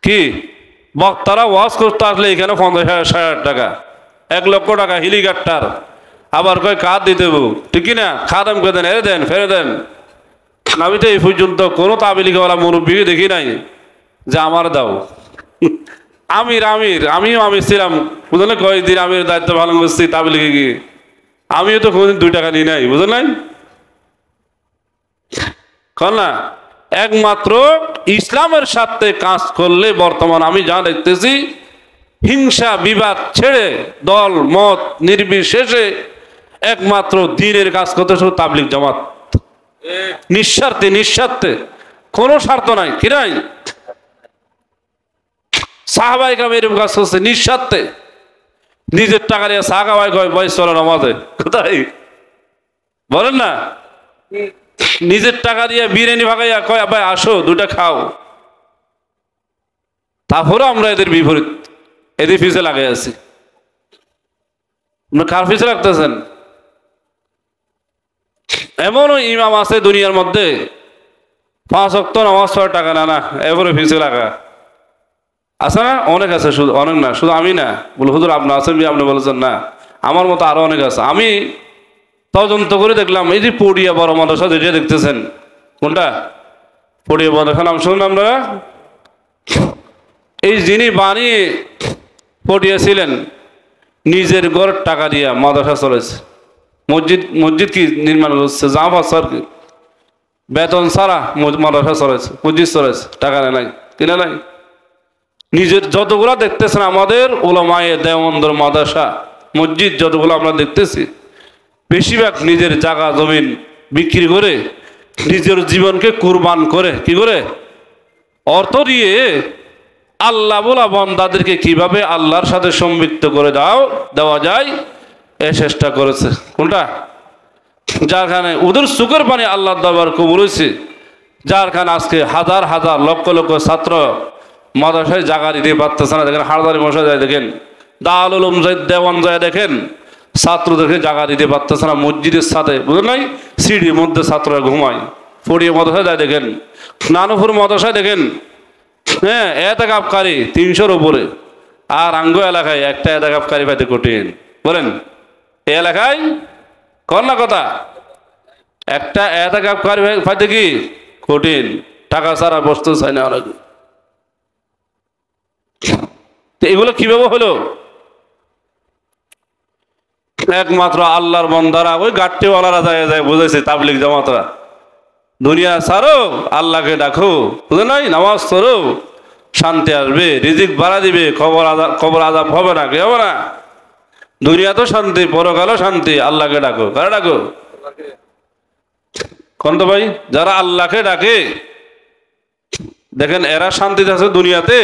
কি বক্তারা ওয়াজ করতে আসলে এখানে 50,000 টাকা, 1 লক্ষ টাকা হেলিকপ্টার, আবার কয় কাজ দিতে দেবো, ঠিক কিনা? খাদাম কে দেন, এরে দেন, ফেরে দেন। আমি তো এই পর্যন্ত কোনো তাবলিগওয়ালা মুরব্বীকে দেখি নাই যে আমার দাও। আমিও আমির ছিলাম, বুঝলেন? কয়েকদিন আমির দায়িত্ব পালন করছি তাবলিগে গিয়ে, আমিও তো কোনোদিন 2 টাকা নিই নাই, বুঝলেন? না, একমাত্র ইসলামের সাথে কাজ করলে বর্তমান আমি যা দেখতেছি, হিংসা বিবাদ ছেড়ে দল মত নির্বিশেষে একমাত্র দ্বীনের কাজ করতে শুধু তাবলিগ জামাত, নিঃস্বার্থে, কোনো স্বার্থ নাই। কি নাই? সাহাবায়ে কেরাম এরকম কাজ করছে নিঃস্বার্থে, নিজের টাকা দিয়ে সাহাবায়ে কয় বয়স চলো নামাজে, কোথায় বলেন না? নিজের টাকা দিয়ে বিরিয়ানি ভাগাইয়া কয় ভাই আসো 2টা খাও। তারপরে আমরা এদের বিপরীত, এদের পিছে লাগাই আছি। কার পিছে লাগতেছেন? এমনও ইমাম আছে দুনিয়ার মধ্যে 5 ওয়াক্ত নামাজ পড়ার টাকা না, এবারে পিছে লাগা আছে না? অনেক আছে, শুধু অনেক না, শুধু আমি না। বলে হুজুর আপনি আছেন, আপনি বলেছেন না, আমার মতো আরো অনেক আছে। আমি তদন্ত করে দেখলাম, এই যে পড়িয়া বড় মাদ্রাসা যেটা দেখতেছেন, কোনটা পড়িয়া মাদ্রাসা নাম শুনুন আপনারা? এই যিনি বানিয়ে পড়িয়েছিলেন নিজের ঘরের টাকা দিয়া মাদ্রাসা চলেছে, মসজিদ কি নির্মাণ করছে, জামা সর বেতন ছাড়া মাদ্রাসা চলেছে, মসজিদ চলেছে, টাকা নাই, কিনা নাই। নিজের যতগুলা দেখতেছেন আমাদের ওলামায়ে দেওবন্দের মাদ্রাসা মসজিদ যতগুলো আমরা দেখতেছি, বেশিরভাগ নিজের জায়গা জমিন বিক্রি করে নিজের জীবনকে কুরবান করে, কি করে অর্থ দিয়ে আল্লাহ বলা বান্দাদেরকে কিভাবে আল্লাহর সাথে সম্পৃক্ত করে দেওয়া যায় এ চেষ্টা করেছে। কোনটা? যারখানে ওদের চোখের পানি আল্লাহর দরবার কবুল হয়েছে, যারখানে আজকে হাজার হাজার লক্ষ লক্ষ ছাত্র মাদ্রাসায় জায়গা দিতে পারতেছে না। দেখেন হাটদারি মশা যায়, দেখেন দারুল উলুম যায়, দেওয়ান যায়, দেখেন ছাত্রদেরকে জায়গা দিতে পারতেছে না মসজিদের সাথে, বুঝলেন নাই? সিঁড়ির মধ্যে ছাত্ররা ঘুমায়। ফড়িয়া মাদ্রাসায় যায় দেখেন, নানুপুর মাদ্রাসায় দেখেন, হ্যাঁ এতেকাফকারী 300-র উপরে। আর আঙ্গ এলাকায় একটা এতেকাফকারী পাইতে কঠিন। বলেন এই এলাকায় কর না কথা, একটা এতেকাফকারী পাইতে কি কঠিন, টাকা ছাড়া বসতে চায় না অনেক। এগুলো কিভাবে হলো? একমাত্র আল্লাহর বান্দারা, ওই গাট্টিওয়ালারা যায় বুঝেছে, তাবলিগ জামাতরা, দুনিয়া ছাড়ো আল্লাহকে ডাকো, বুঝে নাই? নামাজ পড়ো, শান্তি আসবে, রিজিক বাড়া দিবে, কবর আযাব হবে না, কি হবে না? দুনিয়া তো শান্তি, পরকালও শান্তি। আল্লাহকে ডাকো। কারা ডাকো? কোন তো ভাই, যারা আল্লাহকে ডাকে দেখেন এরা শান্তিতে আছে দুনিয়াতে,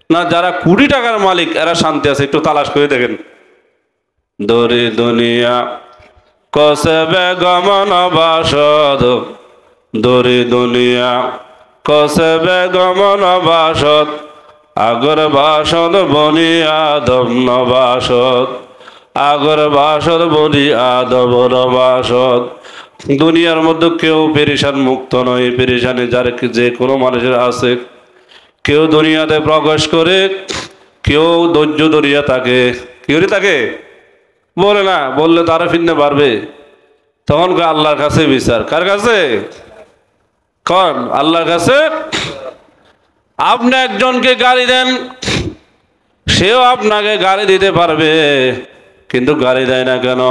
না যারা কোটি টাকার মালিক এরা শান্তি আছে? একটু তালাশ করে দেখেন। দরি দুনিয়া কসবে গমন বাসদ, দরি দুনিয়া কসবে গমন বাসদ, আগর বাসদ বনি আদম নবাসদ, আগর বাসদ বনি আদম নবাসদ। দুনিয়ার মধ্যে কেউ পেরেশান মুক্ত নয়, পেরেশানি যার যে কোনো মানুষের আছে। কেউ দুনিয়াতে প্রকাশ করে, কেউ ধৈর্য ধরিয়া থাকে। কেউ তাকে বলে না, বললে তারা ফিরতে পারবে। তখন আল্লাহর কাছে বিচার। কার কাছে? কন আল্লাহর কাছে। আপনি একজনকে গালি দেন, সেও আপনাকে গালি দিতে পারবে, কিন্তু গালি দেয় না কেন?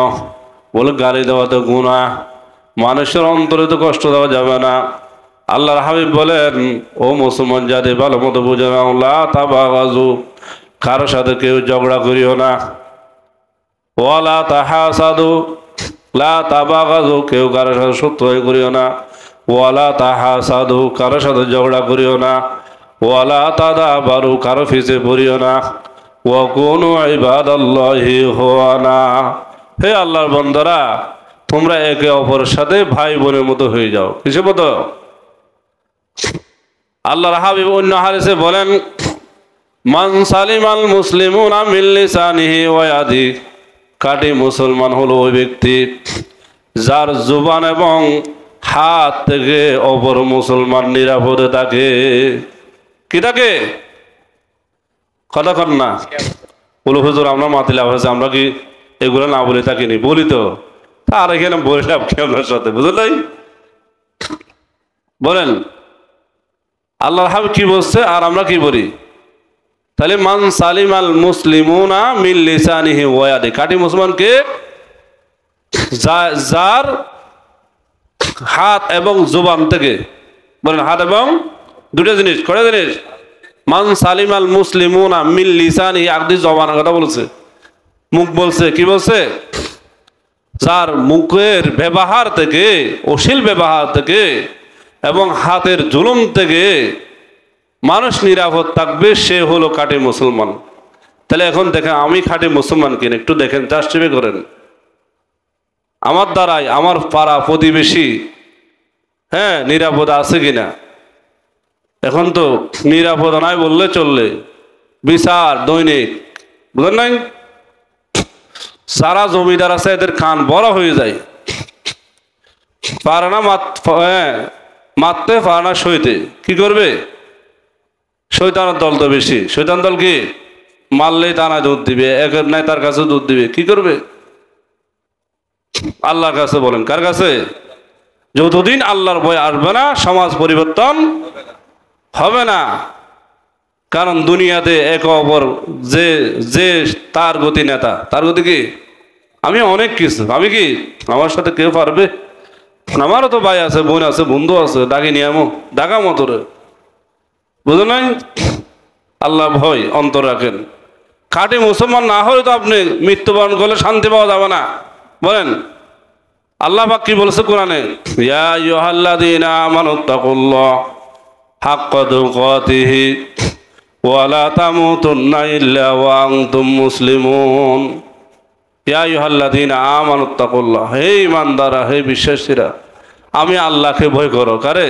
বলে গালি দেওয়া তো গুনাহ, মানুষের অন্তরে তো কষ্ট দেওয়া যাবে না। আল্লাহর হাবিব বলেন, ও মুসলমান জাতি ভালো মতো বুঝে নাও, লা তাবাগাজু, কারোর সাথে কেউ ঝগড়া করিও না। ওয়ালা তাহাসাদু, লা তাবাগাজু, কেউ কারোর সাথে শত্রু হয়ে করিও না। ওয়ালা তাহাসাদু, কারোর সাথে ঝগড়া করিও না। ওয়ালা তাদাবারু, কারো ফিসে পড়িও না। ওয়া কুনু ইবাদাল্লাহি ইখওয়ানা, হে আল্লাহর বান্দারা তোমরা একে অপরের সাথে ভাই বোনের মতো হয়ে যাও। কিসের মতো? আল্লাহর হাবিব অন্য হাদিসে বলেন, মান সালিমাল মুসলিমুনা মিন লিসানিহি ওয়া ইয়াদিহি, কাটি মুসলমান হলো ওই ব্যক্তি যার জুবান এবং হাত থেকে অপর মুসলমান নিরাপদে থাকে। কি থাকে? কথা কন না। বলো হুজুর আমরা মাতিলা হয়েছে, আমরা কি এগুলো না বলে থাকিনি? বলি তো, আর এখানে বললাম কি আপনার সাথে, বুঝলেন? বলেন আল্লাহর হাবিব কি বলছে আর আমরা কি বলি? তাহলে মান সালিমাল মুসলিমুনা মিন লিসানিহি ওয়া ইয়াদিহি, কাটি মুসলমানকে যার হাত এবং জবান থেকে, বলেন হাত এবং দুটো জিনিস, কয়টা জিনিস? মান সালিমাল মুসলিমুনা মিন লিসানিহি, আগদি জবানের কথা বলছে, মুখ বলছে। কি বলছে? যার মুখের ব্যবহার থেকে, অশ্লীল ব্যবহার থেকে এবং হাতের জুলুম থেকে মানুষ নিরাপদ থাকবে, সে হলো খাঁটি মুসলমান। তাহলে এখন দেখেন আমি খাঁটি মুসলমান কিনা একটু দেখেন, যাচাই করেন। আমার দ্বারাই আমার পাড়া প্রতিবেশী হ্যাঁ নিরাপদ আছে কিনা। এখন তো নিরাপদ নাই বললে চললে, বিচার দৈনিক, বুঝলেন নাই? সারা জমিদার আছে এদের কান বড় হয়ে যায়, পারে না মারতে, পারে না সইতে। কি করবে? শয়তানের দল তো বেশি। শয়তান দল কি? মারলেই টানায় দুধ দিবে, একের নাই তার কাছে দুধ দিবে। কি করবে? আল্লাহর কাছে বলেন। কার কাছে? যতদিন আল্লাহর ভয় আসবে না সমাজ পরিবর্তন হবে না। কারণ দুনিয়াতে এক অপর যে যে তার গতি নেতা, তার গতি কি? আমি অনেক কিছু, আমি কি আমার সাথে কেউ পারবে? আমারও তো ভাই আছে, বোন আছে, বন্ধু আছে, ডাকি নিয়ামো ডাকা মতরে, বুঝলেন নাই? আল্লাহ ভয় অন্তর রাখেন। খাঁটি মুসলমান না হলে তো আপনি মৃত্যুবরণ করলে শান্তি পাওয়া যাবে না। বলেন আল্লাহ পাক কি বলেছে কোরআনে? ইয়া আইয়ুহাল্লাযীনা আমানুত্তাকুল্লাহ হাক্কা তুকাতিহি ওয়া লা তামুতুন্না ইল্লা ওয়া আনতুম মুসলিমুন। ইয়া আইয়ুহাল্লাযীনা আমানুত্তাকুল্লাহ, হে ঈমানদাররা, হে বিশ্বাসীরা, আমি আল্লাহকে ভয় করো। কারে?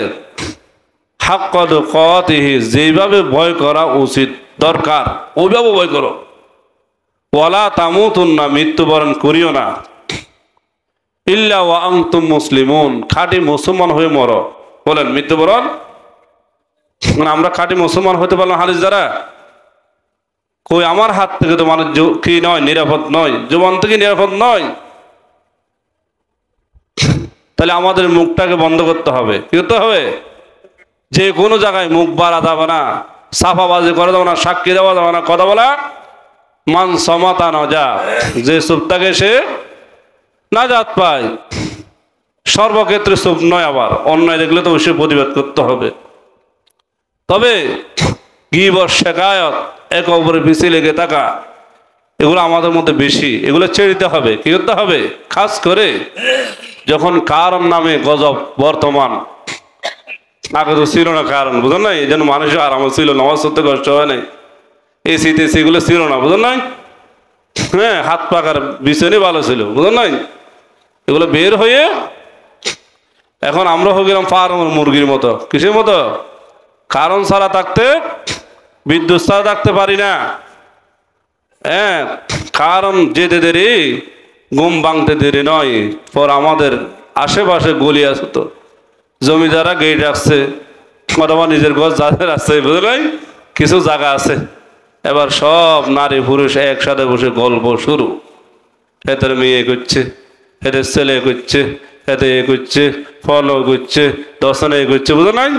হাক্কা তুকাতিহি, যেভাবে ভয় করা উচিত দরকার ওইভাবে ভয় করো। ওয়া লা তামুতুন্না, মৃত্যুবরণ করিও না, ইল্লা ওয়া আনতুম মুসলিমুন, খাঁটি মুসলমান হয়ে মরো। বলেন মৃত্যুবরণ, আমরা খাঁটি মুসলমান হতে পারলাম হাদিস দ্বারা? কই আমার হাত থেকে তো মানুষ কি নয়, নিরাপদ নয়, জবান থেকে নিরাপদ নয়। তাহলে আমাদের মুখটাকে বন্ধ করতে হবে। কি করতে হবে? যে কোনো জায়গায় মুখ বাড়া যাবে না, সাফাবাজি করা যাবে না, সাক্ষী দেওয়া যাবে না, কথা বলা মান সমাতা নজা, যে চুপ থাকে সে নাজাত পায়। সর্বক্ষেত্রে চুপ নয়, আবার অন্যায় দেখলে তো অবশ্যই প্রতিবাদ করতে হবে। তবে গীবত, শিকায়ত, একে অপরের পিছিয়ে লেগে থাকা, এগুলো আমাদের মধ্যে বেশি, এগুলো ছেড়ে দিতে হবে। কি করতে হবে? খাস করে যখন কারণ নামে গজব বর্তমান, আগে তো ছিল না কারণ, বুঝলেন নাই? এই জন্য মানুষের আরাম ছিল, নামাজ পড়তে কষ্ট হয় নাই, এসি টেসি এগুলো ছিল না, বুঝলেন নাই? হ্যাঁ, হাত পাকার বিছানে ভালো ছিল, বুঝলেন নাই? এগুলো বের হয়ে এখন আমরা হয়ে গেলাম ফার্মের মুরগির মতো। কিসের মতো? কারণ ছাড়া থাকতে, বিদ্যুৎ ছাড়া থাকতে পারি না। হ্যাঁ, কারণ যেতে দেরি ঘুম ভাঙতে দেরি নয়। পর আমাদের আশেপাশে গলি আছে, তো জমিদারা গেট রাখছে, অথবা নিজের ঘর যাদের আছে, বুঝলেন, কিছু জায়গা আছে। এবার সব নারী পুরুষ একসাথে বসে গল্প শুরু। এদের মেয়ে করছে, এদের ছেলে করছে, এতে এ করছে, ফলো করছে, দর্শনে এ করছে, বুঝলেন নাই?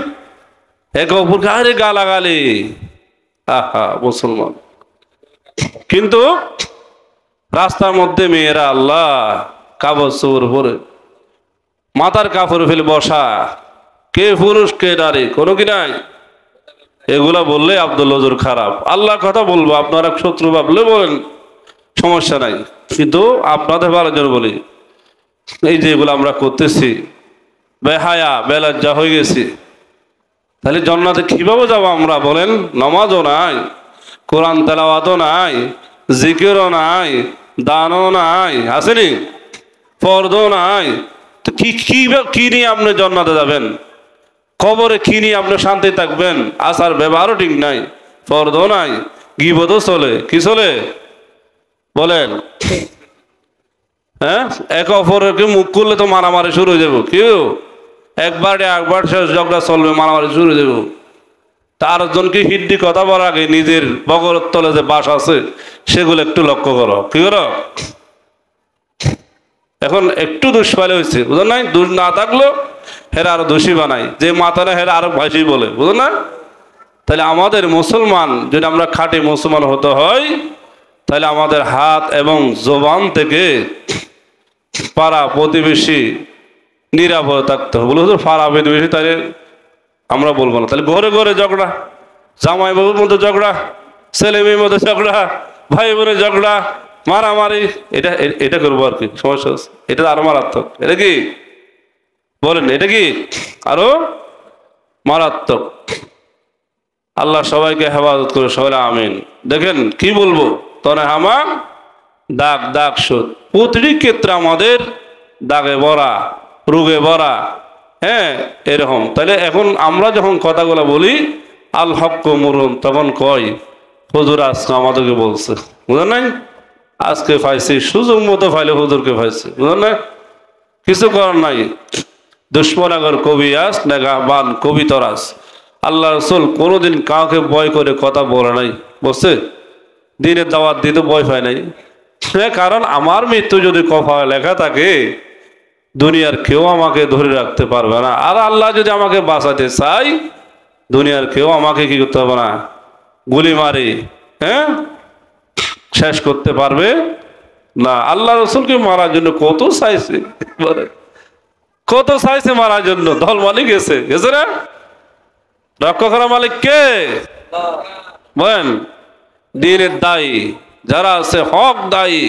একে অপরকে আরে গালাগালি। আহা মুসলমান, কিন্তু রাস্তার মধ্যে মেয়েরা আল্লাহ কাপড় চোপড় পরে, মাথার কাপড় ফেলে বসা, কে পুরুষ কে নারী কোনো কি নাই। এগুলা বললে আব্দুল হুজুর খারাপ, আল্লাহর কথা বলবো, আপনারা শত্রু ভাবলে বলেন, সমস্যা নাই, কিন্তু আপনাদের ভালোর জন্য বলি, এই যে এগুলো আমরা করতেছি, বেহায়া বেলজ্জা হয়ে গেছি, তাহলে জান্নাতে কিভাবে যাবো আমরা বলেন? নামাজও নাই, কোরআন তেলাওয়াতও নাই, জিকিরও নাই, দানও নাই, আসেনি, ফরদও নাই, তো কি নিয়ে আপনি জান্নাতে যাবেন? কবরে কি নিয়ে আপনি শান্তি থাকবেন? আচার ব্যবহারও ঠিক নাই, ফরদও নাই, গীবতও চলে, কি চলে বলেন? হ্যাঁ, একে অপরকে মুখ করলে তো মারামারি শুরু হয়ে যাবো, কেউ একবার শেষ ঝগড়া চলবে, মারামারি শুরু হয়ে যাবো। তার জনকে হিড্ডি কথা বলার আগে নিজের বগরের তলে যে বাস আছে সেগুলো একটু লক্ষ্য করো। কি করো? এখন একটু দোষ পাইলে হয়েছে, বুঝলেন নাই? দোষ না থাকলেও হেরা আরো দোষী বানাই, যে মাথা না হেরা আরো ভাষী বলে, বুঝলেন না? তাহলে আমাদের মুসলমান যদি আমরা খাঁটি মুসলমান হতে হয়, তাহলে আমাদের হাত এবং জবান থেকে পাড়া প্রতিবেশী নিরাপদ থাকতে হবে। বলে পাড়া প্রতিবেশী, তাহলে আমরা বলবো না, তাহলে ঘরে ঘরে ঝগড়া, জামাই বাবুর মধ্যে ঝগড়া, ছেলে মেয়ের মধ্যে ঝগড়া, ভাই বোনের ঝগড়া, মারামারি, এটা এটা করবো আর কি, সমস্যা হচ্ছে। এটা আরো মারাত্মক। এটা কি বলেন? এটা কি আরো মারাত্মক। আল্লাহ সবাইকে হেফাজত করে, সবাই আমিন। দেখেন কি বলবো, তনে হামা দাগ দাগ শোধ, প্রতিটি ক্ষেত্রে আমাদের দাগে ভরা, রোগে ভরা। হ্যাঁ, এরকম। তাহলে এখন আমরা যখন কথাগুলো বলি আল হক মরুন, তখন কয় হুজুর আজকে আমাদেরকে বলছে, বুঝলেন নাই? আজকে পাইছি, সুযোগ মতো পাইলে হুজুরকে পাইছে, বুঝলেন না? কিছু করার নাই। দুশ্মনাগর কবি আস নেগাবান কবি তরাস। আল্লাহ রসুল কোনোদিন কাউকে ভয় করে কথা বলে নাই, বুঝছে? দিনের দাওয়াত দিতে ভয় পায় নাই। হ্যাঁ, কারণ আমার মৃত্যু যদি কপালে লেখা থাকে, দুনিয়ার কেউ আমাকে ধরে রাখতে পারবে না। আর আল্লাহ যদি আমাকে বাঁচাতে চাই, দুনিয়ার কেউ আমাকে কি করতে হবে না, গুলি মারি হ্যাঁ শেষ করতে পারবে না। আল্লাহ রসুলকে মারার জন্য কত চাইছে, কত চাইছে মারার জন্য, দল মালিক গেছে গেছে না? রক্ষা করা মালিক কে বলেন? দিনের দায়ী যারা আছে, হক দায়ী,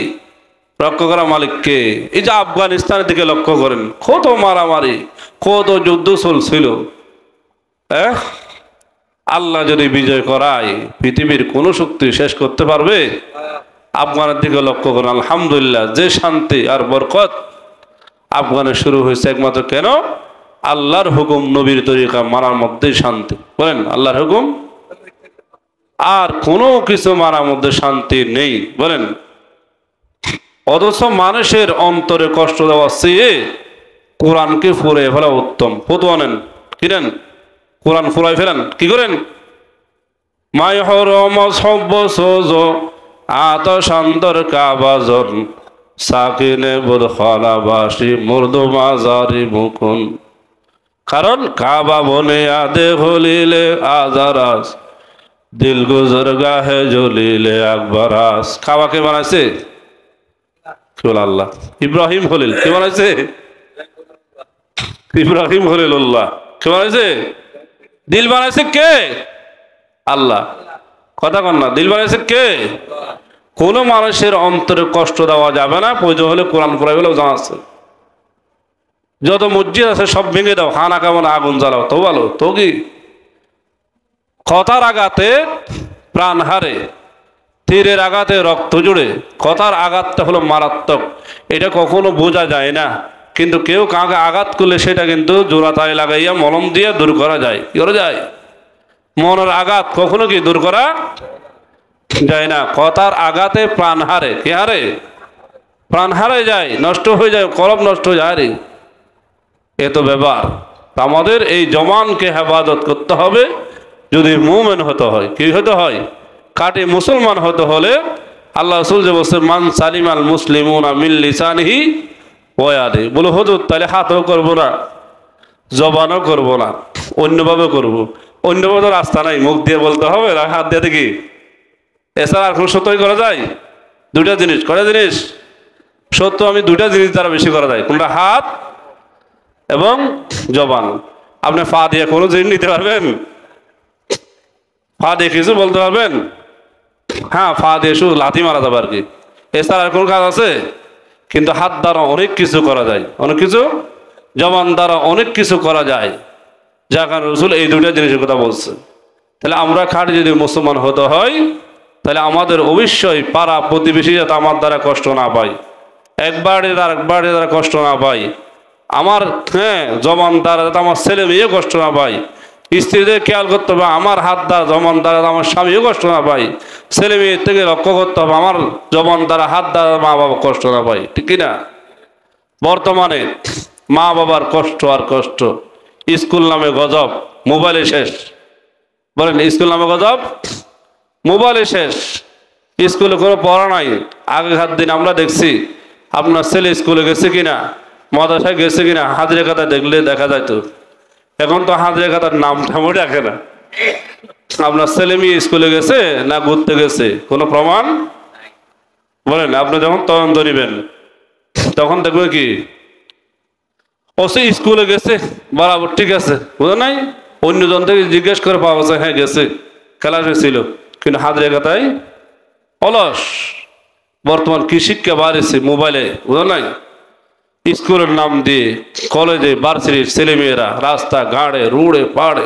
রক্ষা করা মালিককে। এই যে আফগানিস্তানের দিকে লক্ষ্য করেন, কত মারামারি, কত যুদ্ধ চলছিল। আল্লাহ যদি বিজয় করায়, পৃথিবীর কোন শক্তি শেষ করতে পারবে? আফগানের দিকে লক্ষ্য করেন, আলহামদুলিল্লাহ, যে শান্তি আর বরকত আফগানে শুরু হয়েছে একমাত্র কেন? আল্লাহর হুকুম, নবীর তরিকা মানার মধ্যেই শান্তি। বলেন আল্লাহর হুকুম, আর কোনো কিছু মানার মধ্যে শান্তি নেই। বলেন, অথচ মানুষের অন্তরে কষ্ট দেওয়া চেয়ে কোরআনকে ফুরাই ফেলা উত্তম। ফতুয়া নেন, কি নেন? কোরআন ফুরাই ফেলেন, কি করেন? মাই হরম সব্য সোজ আতশান্তর কাবাজন সাকিনে বোধ খলাবাসী মুর্দু মাজারি মুকুন। কারণ কাবা বনে আদে হলিলে আজারাস দিল গুজর গাহে জ্বলিলে আকবরাস। কাবা কে বানাইছে? আল্লাহ। ইব্রাহিম খলিল কে বানাইছে? ইব্রাহিম খলিলুল্লাহ কে বানাইছে? দিল বানাইছে কে? আল্লাহ। কথা কন না, দিল বানাইছে কে? কোনো মানুষের অন্তরে কষ্ট দেওয়া যাবে না, প্রয়োজন হলে কোরআন পড়াই বলেও জানা আছে। যত মসজিদ আছে সব ভেঙে দাও, খানা কামনা আগুন জ্বালাও, তো ভালো তো কি? কথার আঘাতে প্রাণ হারে, তীরের আঘাতে রক্ত জুড়ে। কথার আঘাতটা হলো মারাত্মক, এটা কখনো বোঝা যায় না, কিন্তু কেউ কাউকে আঘাত করলে সেটা কিন্তু জোড়াতালি লাগাইয়া মলম দিয়ে দূর করা যায়। কি করা যায়? মনের আঘাত কখনো কি দূর করা যায় না। কথার আঘাতে প্রাণ হারে, কি হারে? প্রাণ হারে যায়, নষ্ট হয়ে যায়, কলব নষ্ট হয়ে যায়। রে এত ব্যাপার। আমাদের এই জবানকে হেফাজত করতে হবে। যদি মুমিন হতে হয়, কি হতে হয়? কাটে মুসলমান হতে হলে আল্লাহ রাসূল যে বলছে, মান সালিমাল মুসলিমুনা মিন লিসানিহি ওয়া ইয়াদিহি। বলে হুজুর তাহলে হাতও করবো না, জবানও করবো না, অন্যভাবে করবো। অন্যভাবে তো রাস্তা নাই, মুখ দিয়ে বলতে হবে, হাত দিয়ে দেখি, এছাড়া আর কোনো সত্যই করা যায়? দুইটা জিনিস, কয়টা জিনিস সত্য? আমি দুইটা জিনিস দ্বারা বেশি করা যায়, কোনটা? হাত এবং জবান। আপনি ফা দিয়ে কোনো জিনিস নিতে পারবেন? ফা দিয়ে কিছু বলতে পারবেন? হ্যাঁ, ফা দিয়ে শুধু লাথি মারা যাবে আর কি, এছাড়া আর কোনো কাজ আছে? কিন্তু হাত দ্বারা অনেক কিছু করা যায়, অনেক কিছু। জবান দ্বারা অনেক কিছু করা যায়, যার কারণে রাসূল এই দুইটা জিনিসের কথা বলছে। তাহলে আমরা খাঁটি যদি মুসলমান হতে হয়, তাহলে আমাদের অবশ্যই পাড়া প্রতিবেশী যাতে আমার দ্বারা কষ্ট না পায়, একবারে দ্বারা কষ্ট না পায়। আমার জবান দ্বারা যাতে আমার ছেলে মেয়ে কষ্ট না পায়। স্ত্রীদের খেয়াল করতে হবে, আমার হাত দ্বারা জবান দ্বারা আমার স্বামীও কষ্ট না পায়। ছেলে মেয়ের থেকে লক্ষ্য করতে হবে, আমার জবান দ্বারা হাত দ্বারা মা বাবা কষ্ট না পায়। ঠিক কিনা? বর্তমানে মা বাবার কষ্ট আর কষ্ট। স্কুল নামে গজব, মোবাইলে শেষ। বলেন, স্কুল নামে গজব, মোবাইলে শেষ। স্কুলে কোনো পড়া নাই। আগেকার দিন আমরা দেখছি, আপনার ছেলে স্কুলে গেছে কিনা, মাদ্রাসায় গেছে কিনা, হাজিরা খাতা দেখলে দেখা যায়। তো এখন তো হাজিরা খাতার নাম ঠামও রাখে না। আপনার ছেলে মেয়ে স্কুলে গেছে না ঘুরতে গেছে কোনো প্রমাণ? বলেন, আপনি যখন তদন্ত নিবেন তখন দেখবে কি, ওসে স্কুলে গেছে বরাবর, ঠিক আছে, বুঝো নাই? অন্যজন থেকে জিজ্ঞেস করে পাওয়া যায়, হ্যাঁ গেছে, ক্লাসে ছিল, কিন্তু হাজিরা খাতায় অলস। বর্তমান কি শিক্ষা বাড়েছে মোবাইলে, বুঝো নাই? স্কুলের নাম দিয়ে কলেজে ভার্সিটির ছেলেমেয়েরা রাস্তা ঘাড়ে রুড়ে পাড়ে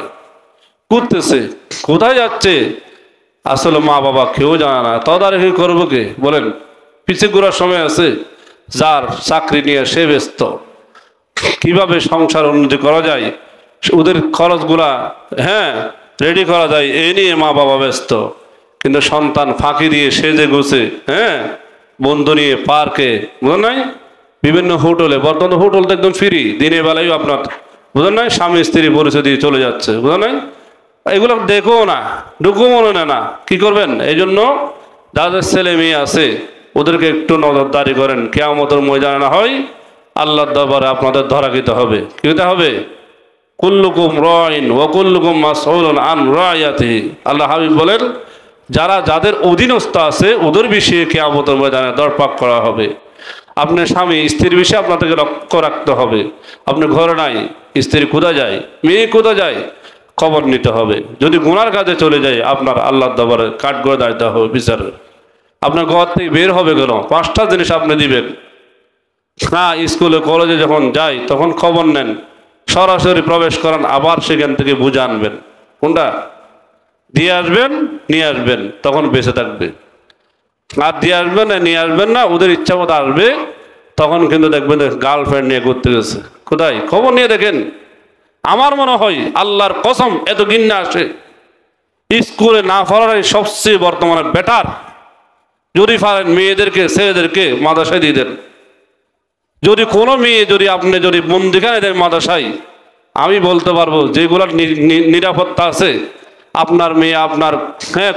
ঘুরতেছে। কোথায় যাচ্ছে আসলে মা বাবা কেউ জানে না। তদারকি করবো কে? বলেন, পিছিয়ে ঘোরার সময় আছে? যার চাকরি নিয়ে সে ব্যস্ত, কিভাবে সংসার উন্নতি করা যায়, ওদের খরচগুলা রেডি করা যায়, এই নিয়ে মা বাবা ব্যস্ত। কিন্তু সন্তান ফাঁকি দিয়ে সেজে গুছে বন্ধু নিয়ে পার্কে, বুঝলেন নাই, বিভিন্ন হোটেলে, বর্তমানে হোটেল তো একদম ফ্রি, দিনের বেলায় আপনার, বুঝলেন নাই, স্বামী স্ত্রী পরিচয় দিয়ে চলে যাচ্ছে, বুঝলেন নাই? এগুলো দেখো না, ঢুকো মনে নেয় না। কি করবেন? এই জন্য যাদের ছেলে মেয়ে আছে ওদেরকে একটু নজরদারি করেন, কিয়ামতের ময়দানে না হয় আল্লাহর দরবারে আপনাদের ধরা দিতে হবে। কি হতে হবে? কুল্লুকুম রাইন ওয়া কুল্লুকুম মাসউলুন আন রায়াতিহি। আল্লাহ হাবিব বলেন, যারা যাদের অধীনস্থ আছে ওদের বিষয়ে কিয়ামতের ময়দানে দরপাক করা হবে। আপনার স্বামী স্ত্রীর বিষয়ে আপনাদেরকে লক্ষ্য রাখতে হবে। আপনি ঘরে নাই, স্ত্রী কোথায় যায়, মেয়ে কোথায় যায়, খবর নিতে হবে। যদি গুনার কাজে চলে যায়, আপনার আল্লাহর দরবারে কাঠ করে দাঁড়াতে হবে বিচারে। আপনার ঘর থেকে বের হবে কেন? 5টা জিনিস আপনি দিবেন। হ্যাঁ, স্কুলে কলেজে যখন যাই তখন খবর নেন, সরাসরি প্রবেশ করান, আবার সেখান থেকে বুঝে আনবেন। কোনটা? দিয়ে আসবেন, নিয়ে আসবেন, তখন বেঁচে থাকবে। আর দিয়ে আসবেন না, নিয়ে আসবেন না, ওদের ইচ্ছা মতো আসবে, তখন কিন্তু দেখবেন গার্লফ্রেন্ড নিয়ে ঘুরতে গেছে। কোথায়? খবর নিয়ে দেখেন। আমার মনে হয় আল্লাহর কসম এত ঘৃণা আসে, স্কুলে না পড়াটাই সবচেয়ে বর্তমানে বেটার। যদি পারেন মেয়েদেরকে ছেলেদেরকে মাদ্রাসায় দিয়ে দেন। যদি কোনো মেয়ে যদি আপনি যদি বন্দিখানে দেন মাদ্রাসায়, আমি বলতে পারবো যেগুলোর নিরাপত্তা আছে, আপনার মেয়ে আপনার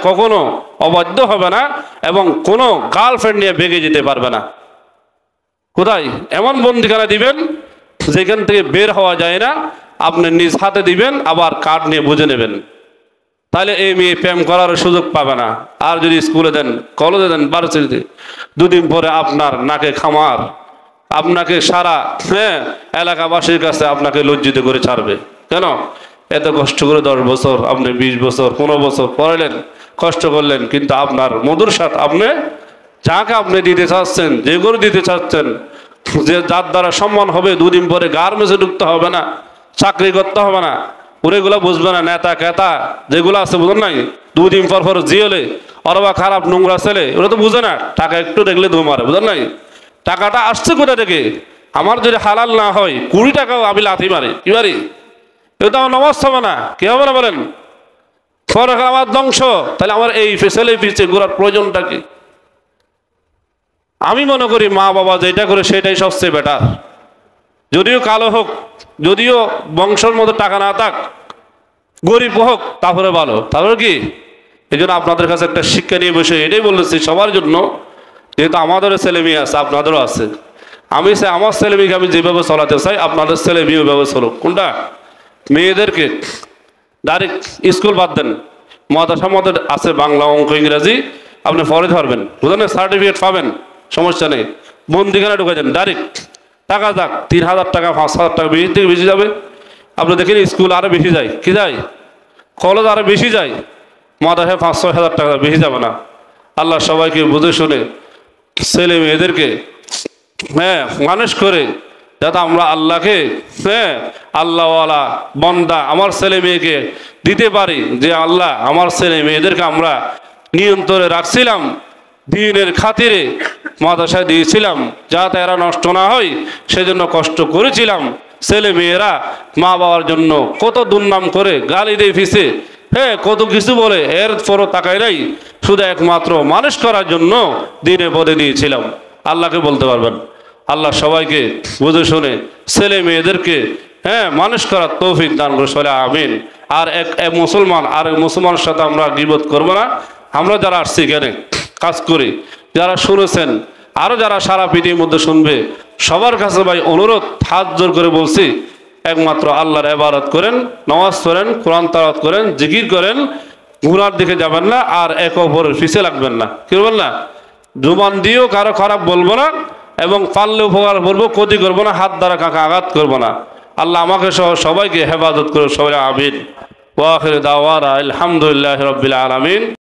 কখনো অবাধ্য হবে না এবং কোনো গার্লফ্রেন্ড নিয়ে ভেগে যেতে পারবে না। কোথায়? এমন বন্দিখানা দিবেন যেখান থেকে বের হওয়া যায় না, আপনি নিজ হাতে দিবেন, আবার কার্ড নিয়ে বুঝে নেবেন। তাহলে এই মেয়ে প্রেম করার সুযোগ পাবে না। আর যদি স্কুলে দেন, কলেজে দেন, ভার্সিটিতে, 2 দিন পরে আপনার নাকে খামার, আপনাকে সারা এলাকাবাসীর কাছে আপনাকে লজ্জিত করে ছাড়বে। কেন? এত কষ্ট করে 10 বছর, আপনি 20 বছর, 15 বছর পড়ালেন, কষ্ট করলেন, কিন্তু আপনার মধুর স্বাদ আপনি যাকে আপনি দিতে চাচ্ছেন, যে গরু দিতে চাচ্ছেন, যে যার দ্বারা সম্মান হবে, দুদিন পরে গার্মেন্টসে ঢুকতে হবে না, চাকরি করতে হবে না, ওরেগুলো বুঝবে না, নেতা কেতা যেগুলো আছে বুঝুন নাই, দুদিন পর পর জিওলে অথবা খারাপ নোংরা ছেলে, ওরা তো বুঝে না, টাকা একটু দেখলে ধু মারে, বুঝেন নাই? টাকাটা আসছে কোথা থেকে? আমার যদি হালাল না হয় 20 টাকাও আমি লাথি মারি, কি মারি? এটা আমার নামাজ হবে না, কি হবে না বলেন? পরে আমার ধ্বংস, তাহলে আমার এই ছেলে পিছিয়ে ঘোরার প্রয়োজনটা কি? আমি মনে করি মা বাবা যেটা করে সেটাই সবচেয়ে বেটার, যদিও কালো হোক, যদিও বংশের মধ্যে টাকা না থাক, গরিব হোক, তারপরে ভালো। তারপরে কি, এই জন্য আপনাদের কাছে একটা শিক্ষা নিয়ে বসে এটাই বলেছি সবার জন্য, যেহেতু আমাদেরও ছেলে মেয়ে আছে, আপনাদেরও আছে, আমি চাই আমার ছেলে মেয়েকে আমি যেভাবে চলাতে চাই আপনাদের ছেলে মেয়ে ওইভাবে চলুক। কোনটা? মেয়েদেরকে ডাইরেক্ট স্কুল বাদ দেন, মাদ্রাসার মধ্যে আছে বাংলা, অঙ্ক, ইংরাজি, আপনি পরে ধরবেন, বুঝলেন, সার্টিফিকেট পাবেন, সমস্যা নেই। বন্দিখানে ঢুকে যান ডাইরেক্ট, টাকা যাক 3000 টাকা 5000 টাকা, বেশি থেকে বেশি যাবে। আপনি দেখেন স্কুল আরো বেশি যায়, কি যায়, কলেজ আরো বেশি যায়, মাদ্রাসায় 5-6 হাজার টাকা বেশি যাবে না। আল্লাহ সবাইকে বুঝে শুনে ছেলে মেয়েদেরকে মানুষ করে, যাতে আমরা আল্লাহকে আল্লাহওয়ালা বন্দা আমার ছেলে মেয়েকে দিতে পারি, যে আল্লাহ আমার ছেলে মেয়েদেরকে আমরা নিয়ন্ত্রণে রাখছিলাম, দিনের খাতিরে মাদ্রাসায় দিয়েছিলাম, যাতে এরা নষ্ট না হয় সেজন্য কষ্ট করেছিলাম। ছেলে মেয়েরা মা বাবার জন্য কত দুর্নাম করে, গালি দিয়ে ফিসে, কত কিছু বলে, এর পরও তাকাই নাই, শুধু একমাত্র মানুষ করার জন্য দিনে পদে দিয়েছিলাম। আল্লাহকে বলতে পারবেন। আল্লাহ সবাইকে বুঝে শুনে ছেলে মেয়েদেরকে মানুষ করার তৌফিক দান করে, সবাই আমিন। আর এক মুসলমান আর এক মুসলমানের সাথে আমরা গীবত করব না। আমরা যারা আসছি এখানে কাজ করি, যারা শুনেছেন, আরও যারা সারা পৃথিবীর মধ্যে শুনবে, সবার কাছে ভাই অনুরোধ, হাত জোর করে বলছি, একমাত্র আল্লাহর ইবাদত করেন, নামাজ পড়েন, কোরআন তেলাওয়াত করেন, জিকির করেন, গুনার দিকে যাবেন না, আর একে অপরের পিছে লাগবেন না, কি বলবেন না, জুবান দিয়েও কারো খারাপ বলবো না, এবং পারলে উপকার বলবো, ক্ষতি করবো না, হাত দ্বারা কাকে আঘাত করবো না। আল্লাহ আমাকে সহ সবাইকে হেফাজত করে, সবাই আমিন। ওয়া আখিরু দাওয়ানা আলহামদুলিল্লাহি রাব্বিল আলামিন।